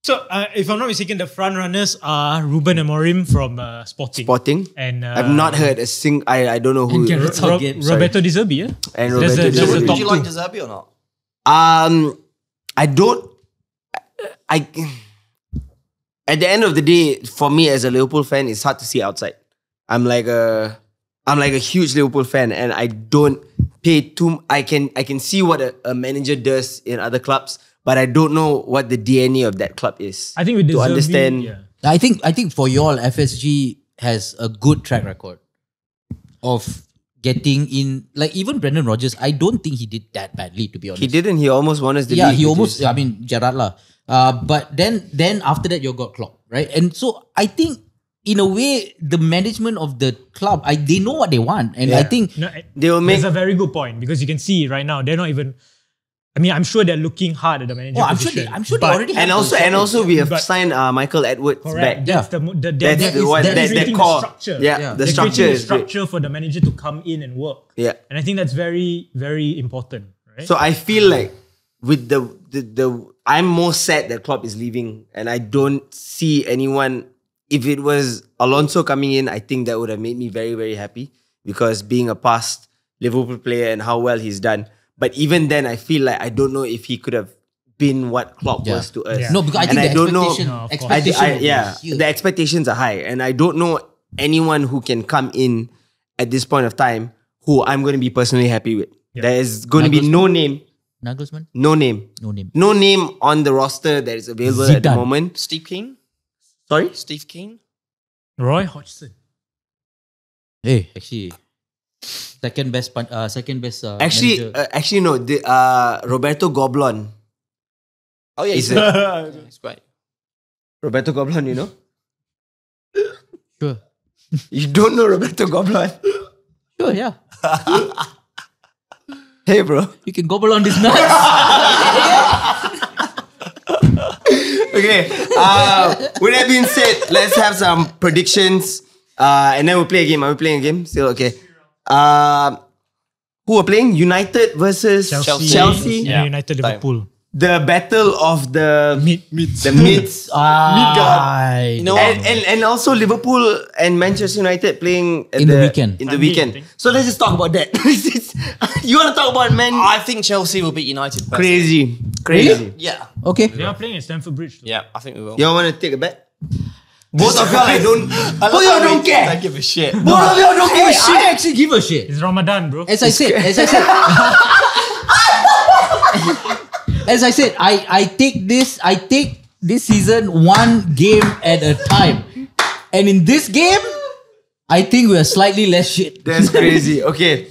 So, if I'm not mistaken, the front runners are Ruben Amorim from Sporting. And I've not heard a sing. I don't know who. And Gareth Southgate. Roberto De Zerbi, yeah? And There's Roberto a- De there's a Zerbi. top Would you like two. De Zerbi or not? I don't. I. At the end of the day, for me as a Liverpool fan, it's hard to see outside. I'm like a huge Liverpool fan, and I don't pay too. I can see what a manager does in other clubs, but I don't know what the DNA of that club is. I think with De to Zerbi, understand. yeah. I think for y'all, FSG has a good track record of getting in. Like even Brendan Rodgers, I don't think he did that badly, to be honest. He didn't. He almost won us the Yeah, league. he which almost. is- I mean, Gerrard lah. But then after that, you got Klopp, right? And so I think in a way, the management of the club, they know what they want, and I think No, They will make. That's a very good point because you can see right now they're not even. I mean, I'm sure they're looking hard at the manager. I'm sure position, they but- already have And those also we have But- signed Michael Edwards Correct. back. That's the That's the one. that is That creating core. the structure. Yeah, Yeah. the They're structure creating the is great. structure for the manager to come in and work. Yeah. And I think that's very, very important. Right? So I feel like with the I'm more sad that Klopp is leaving, and I don't see anyone. If it was Alonso coming in, I think that would have made me very, very happy because being a past Liverpool player and how well he's done. But even then, I feel like I don't know if he could have been what Klopp was to us. Yeah. no, because I think And the I don't know- expectation, No, of course. expectation will be Yeah, huge. the expectations are high, and I don't know anyone who can come in at this point of time who I'm going to be personally happy with. Yeah. There is going to be no name, Nagelsmann, no name, no name. no name on the roster that is available at the Zidane. moment. Steve Keane? Sorry? Steve Keane? Roy Hodgson. Hey, actually, second best. Actually, manager. no. Roberto Goblon. Oh, yeah. Is he's It's great. Roberto Goblon, you know? Sure, You don't know Roberto Goblon? sure, yeah. Hey, bro. You can gobble on this nuts. Okay. With that being said, let's have some predictions. And then we'll play a game. Are we playing a game? Still okay. Who are playing? United versus Chelsea. Yeah. United Liverpool. The battle of the Mids. the mids. You know what? And also Liverpool and Manchester United playing at In the weekend. In the Sunday, I weekend. think. So let's just talk about that. You want to talk about Man? I think Chelsea will beat United. personally. Crazy. Yeah. Okay. They are playing at Stamford Bridge. Though. Yeah, I think we will. You want to take a bet? Both of y'all, both of y'all don't care. I give a shit. Both of y'all don't give a shit. I actually give a shit. It's Ramadan, bro. As I said, I take this season one game at a time. And in this game, I think we are slightly less shit. That's crazy. Okay.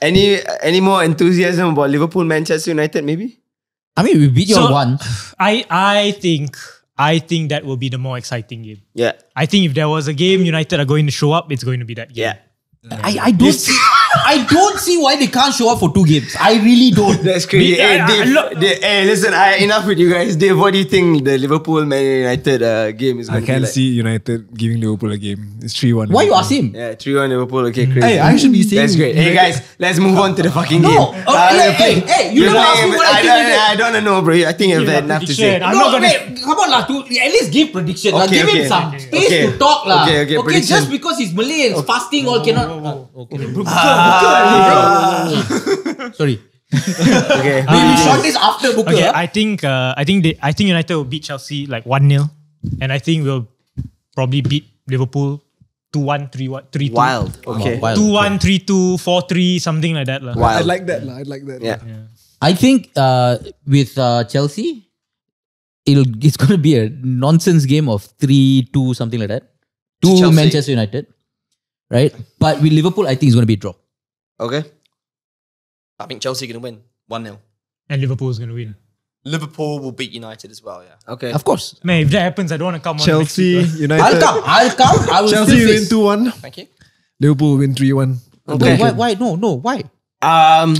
Any more enthusiasm about Liverpool, Manchester United, maybe? I mean, we beat you So- on one. I think that will be the more exciting game. Yeah. I think if there was a game United are going to show up, it's going to be that game. Yeah. I don't see why they can't show up for 2 games. I really don't. That's crazy. Hey, Dave, hey, listen, enough with you guys. Dave, what do you think the Liverpool Man United game is I going to be can't like? see United giving Liverpool a game. It's 3-1. Why you ask him? Yeah, 3-1 Liverpool. Okay, crazy. Hey, I should be saying. That's great. Hey guys, let's move on to the fucking No. game. Hey, you never asked me what I think of it. I don't know, bro. I think you've had enough to say. I'm no, not gonna. wait, come on, lah. At least give prediction. lah. Okay, Give okay. him some Okay, space okay. to talk, lah. Okay, prediction. Just because he's Malay and fasting, all cannot. Sorry. Okay. We shot this after Booker. Okay, ah. I think United will beat Chelsea like 1-0, and I think we'll probably beat Liverpool 2-1, 3-1, 3-2. Wild. Okay. Wild. 2-1, 3-2, 4-3, something like that. lah. Wild. I'd like that. I'd like that. Yeah. I think with Chelsea, it's going to be a nonsense game of 3-2, something like that. To Chelsea. Manchester United. Right? But with Liverpool, I think it's going to be a draw. Okay. I think Chelsea are going to win 1-0. And Liverpool's going to win. Liverpool will beat United as well, yeah. Okay. Of course. Man, if that happens, I don't want to come on Chelsea, next week, United. I'll come. I will Chelsea still win face. 2-1. Thank you. Liverpool win 3-1. Okay. Why? No. Why?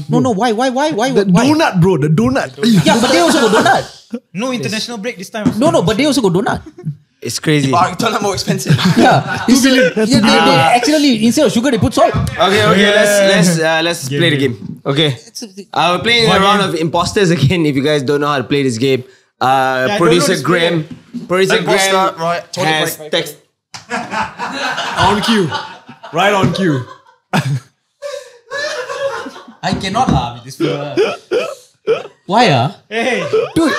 No. Why? The Why? donut, bro. The donut. Yeah, but they also go donut. No international break this time. No, but they also go donut. It's crazy. Donut more expensive. Yeah. They actually, instead of sugar, they put salt. Okay. Let's play the game. Okay. We're playing a round of imposters again. If you guys don't know how to play this game, producer Graham Right. has Break. text. On cue. Right on cue. I cannot laugh with this fella. Why Hey. Dude,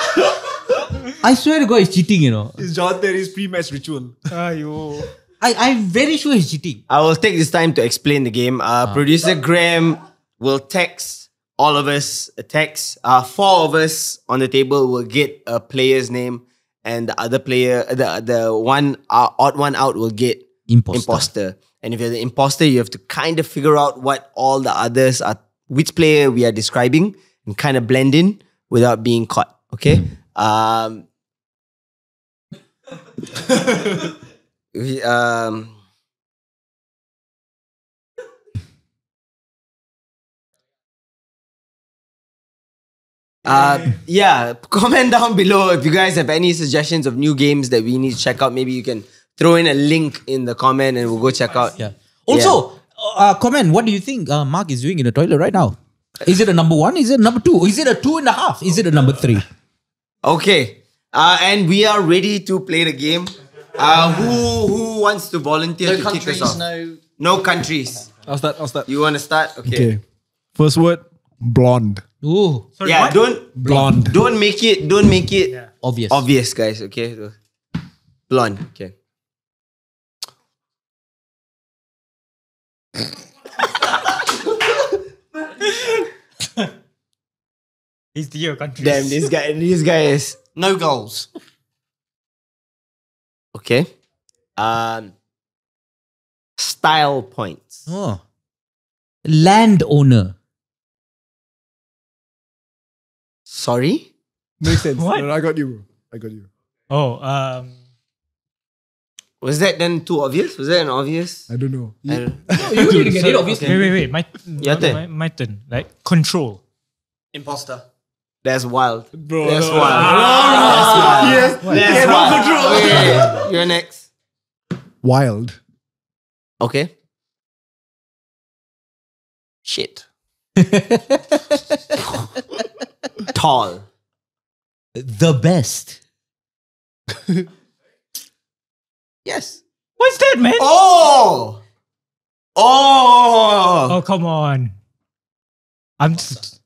I swear to God, he's cheating, you know. It's John Terry's pre-match ritual. Ayo. I'm very sure he's cheating. I will take this time to explain the game. Producer Graham will text all of us a text. 4 of us on the table will get a player's name, and the other player, the one odd one out, will get imposter. And if you're the imposter, you have to kind of figure out what all the others are, which player we are describing, and kind of blend in without being caught. Okay. Yeah, comment down below if you guys have any suggestions of new games that we need to check out. Maybe you can throw in a link in the comment and we'll go check out. Yeah. Also, comment, what do you think Mark is doing in the toilet right now? Is it a number 1? Is it a number 2? Is it a 2.5? Is it a number 3? Okay. And we are ready to play the game. Who wants to volunteer to kick us off? No countries. I'll start. You want to start? Okay. First word, blonde. Ooh, Sorry, Yeah, what? Blonde. don't make it obvious. obvious, guys. Okay. Blonde. Okay. He's the year country. Damn, this guy is No goals. okay. Style points. Oh. Landowner. Sorry? Makes sense. What? No, I got you, bro. I got you. Oh, Was that then too obvious? Was that an obvious? I don't know. I don't- You didn't get it, obviously. wait. Your turn. My turn. Like control. Imposter. That's wild. Bro, That's no. wild. Yes. That's wild. Okay, you're next. Wild. Okay. Shit. Tall. The best. Yes. What's that, man? Oh! Oh, come on. I'm just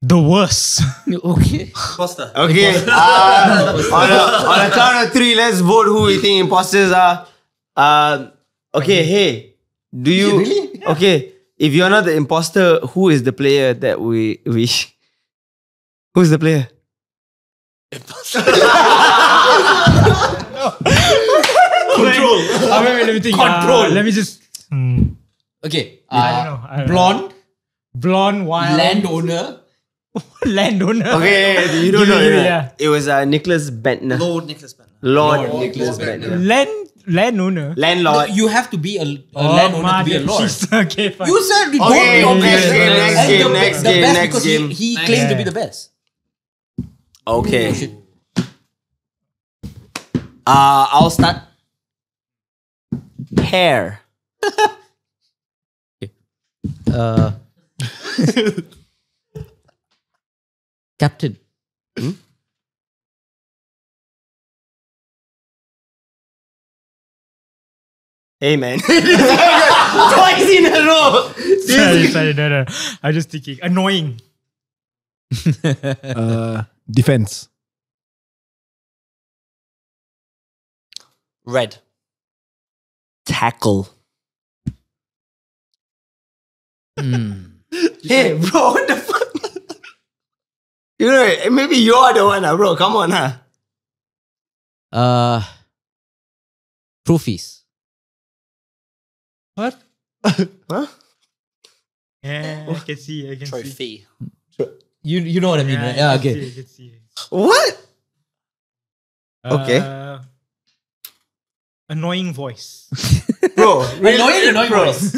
the worst. Okay. Imposter. Okay. On a count of 3, let's vote who we think imposters are. Okay, hey. Do you really? Okay. If you're not the imposter, who is the player that we who's the player? Control. Wait, let me think. Control. Let me just. Okay. I don't know. Blonde. Blonde, wild. Landowner. Landowner. Okay, you don't know. Yeah. It was Nicholas Bentner. Lord Nicholas Bentner. Lord Nicholas Bentner. Landowner. Landlord. You have to be a landowner to be a lord. Okay, fine. You said don't Okay, be obvious. next game. Because he claimed to be the best. Okay. I'll start. Hair. Captain. Hey man. Twice in a row. Sorry, no. I'm just thinking. Annoying. Defense. Red. Tackle. Hmm. Hey bro, what the fuck? You know, maybe you're the one, bro. Come on, Trophies. What? Huh? Yeah, I can see. Trophy. You know what I mean, right? Yeah, okay. I can see. What? Okay. Annoying voice. Bro, Annoying bro. voice.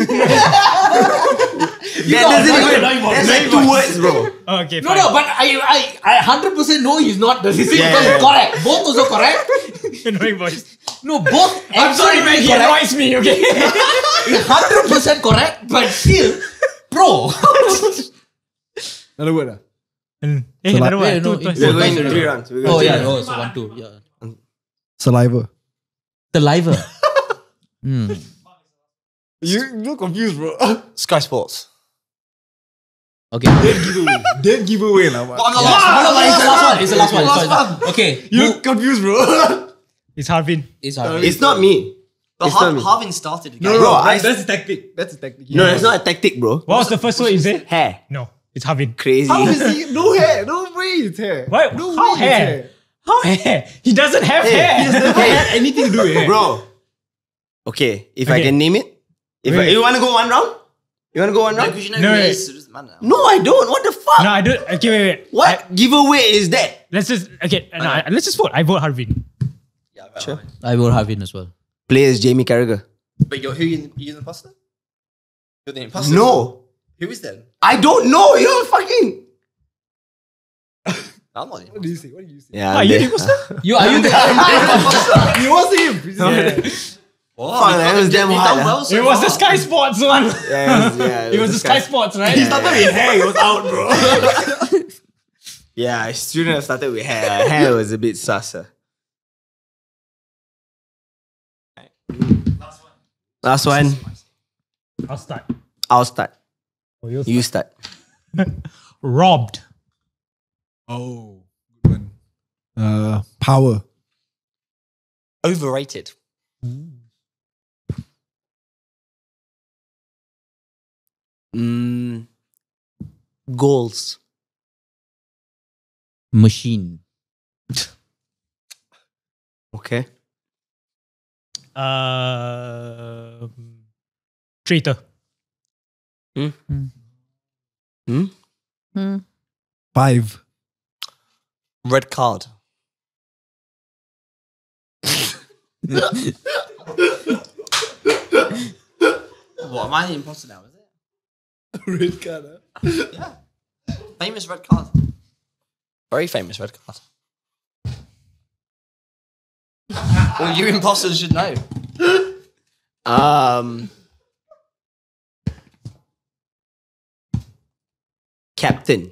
That's like 2 words, bro. Okay, No, fine. no, but I 100% know he's not the because yeah. it's correct. Both also correct. Annoying voice. No, both. I'm sorry, man. He correct. annoys me. Okay. 100% correct, but still, bro. Another word. Another one. no, Two, We're going 3 rounds. We're going Oh three yeah, rounds. so 1, 2, yeah. Saliva. Saliva. You're confused, bro. Sky Sports. Okay. Dead giveaway, lah. I'm the last It's the last one. Okay. You're confused, bro. It's Harvin. It's hard. It's not me. But It's not me. Harvin started the game. Bro, That's a tactic. That's a tactic. No, that's not a tactic, bro. What was the first word you said? Hair. No, it's Harvin. Crazy. How is he? No hair. No way it's hair. What? No How way hair? it's hair. How hair? He doesn't have hair. Never had anything to do with hair. Bro. Okay, if I Okay. can name it. You want to go 1 round? You want to go 1 round? Because you know No, who wait. it is. So it doesn't matter. No, I don't. What the fuck? No, I don't. Okay, wait. What giveaway is that? Let's just let's just vote. I vote Harvin. Yeah, Sure. I will have in as well. Players Jamie Carragher. But you're the imposter? You're the imposter? No. Who is then? I don't know. You're fucking. I'm not the What did you say? What did you say? Yeah. Are you the there. imposter? Are you the You was him. Fuck, that was damn hard. well so It was the far. Sky Sports one. Yeah, It was the Sky Sports, right? He started with hair. He was out, bro. Yeah, I shouldn't have started with hair. Hair was a bit sus. Last one. I'll start. I'll start. Oh, you'll You start. Robbed. Oh, good one. Power. Overrated. Goals. machine? Okay. Traitor. 5. Red card. What, am I the imposter now, is it? Red card. Yeah. Famous red card. Very famous red card. Well, you imposters should know. Captain.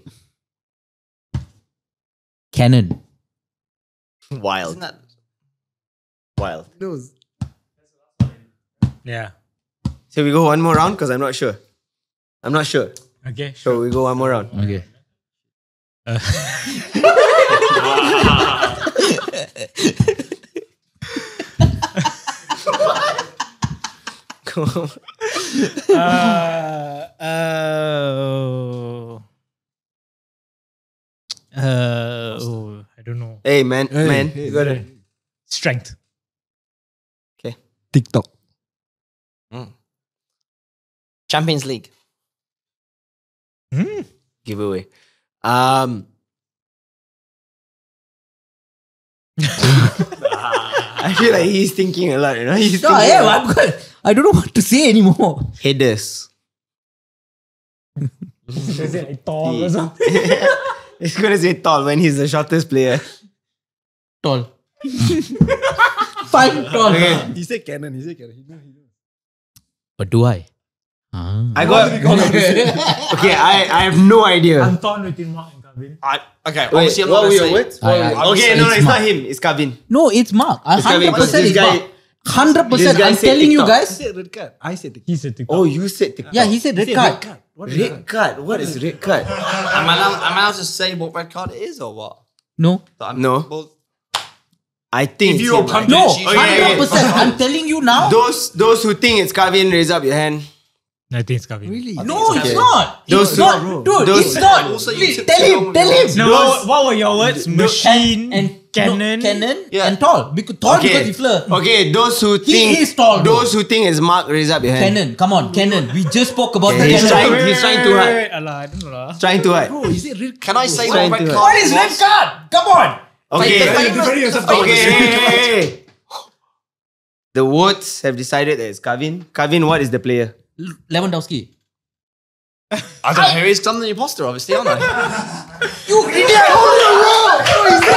Cannon. Wild. Isn't that... Wild. Those. Yeah. So we go one more round because I'm not sure. I'm not sure. Okay. So we go one more round. Okay. Go on. I don't know. Hey man, man, hey, you gotta. Strength. TikTok. Champions League. Giveaway. I feel like he's thinking a lot, you know? He's No, thinking a yeah, lot. I'm good. I don't know what to say anymore. Headers. Is it like tall or something? He's gonna say tall when he's the shortest player. Tall. Fine, tall. He said cannon. He knows. But do I? Ah. I got. Okay, I have no idea. I'm torn between Mark and Calvin. Okay, Wait, obviously I'm what not were going to your say... words? I- Okay, no, it's Mark. not him. It's Kavin. No, it's Mark. It's Kavin, 100% because it's this guy- Mark. 100%. this guy I'm said telling you TikTok. guys. said red card. I said TikTok. He said TikTok. Oh, you said TikTok. Yeah, he said red card. What is Red card. What is red card? Am I allowed to say what red card it is or what? No. No. Well, I think. if it's you were him, right? pundits, No, you 100%. I'm telling you now. Those who think it's Kavin, raise up your hand. I think it's Calvin. Really? No, it's Okay. not. Those It's two- not. Dude, those- it's not. Also, you Please, took tell too him. long Tell with him. No, what were your words? Machine And cannon. No, cannon Yeah. and tall. Because tall because he flirt. Okay, those who think is tall, bro. those who think it's Mark, raise up your hand. Cannon. Come on, cannon. We just spoke about Okay, the he's cannon. trying- he's trying too hard. Wait, Allah, I don't know lah. Trying to hide. Bro, is it red Can I say Trying what red to- card What is red card? Come on. Okay. Defending yourself. Okay. The votes have decided that it's Kavin. Kavin, what is the player? Lewandowski. I don't know who he is, because I'm the imposter, obviously, aren't I? You idiot!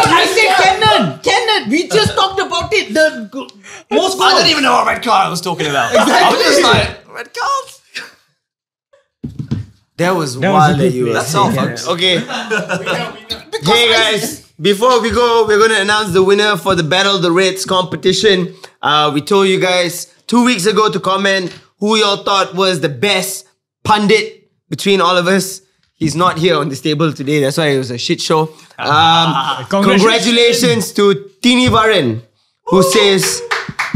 I said Kenan! Kenan! We just talked about it. The most I don't even know what red card I was talking about. I was just like, red cards? That was That was wild a that good you were play. That's all, saying. folks. Okay. Hey guys, before we go, we're going to announce the winner for the Battle the Reds competition. We told you guys 2 weeks ago to comment who y'all thought was the best pundit between all of us. He's not here on this table today. That's why it was a shit show. Congratulations to Tini Varan, who says,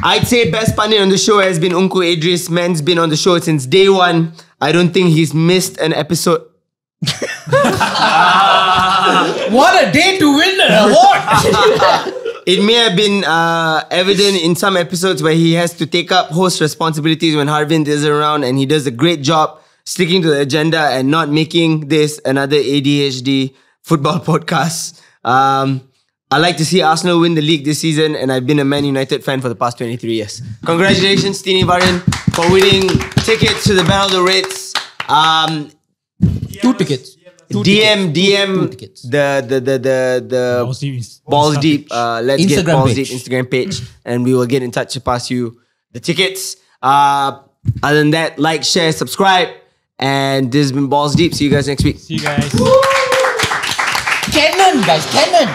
I'd say best pundit on the show has been Unku Idris. Man's been on the show since day one. I don't think he's missed an episode. What a day to win an award! It may have been evident in some episodes where he has to take up host responsibilities when Harvinth is around, and he does a great job sticking to the agenda and not making this another ADHD football podcast. I like to see Arsenal win the league this season, and I've been a Man United fan for the past 23 years. Congratulations, Tini Varan, for winning tickets to the Battle of the Reds. 2 tickets. DM tickets. the Balls Deep. Let's get Instagram Balls page. Deep Instagram page, and we will get in touch to pass you the tickets. Other than that, like, share, subscribe, and this has been Balls Deep. See you guys next week. See you guys. Kenan, guys, Kenan!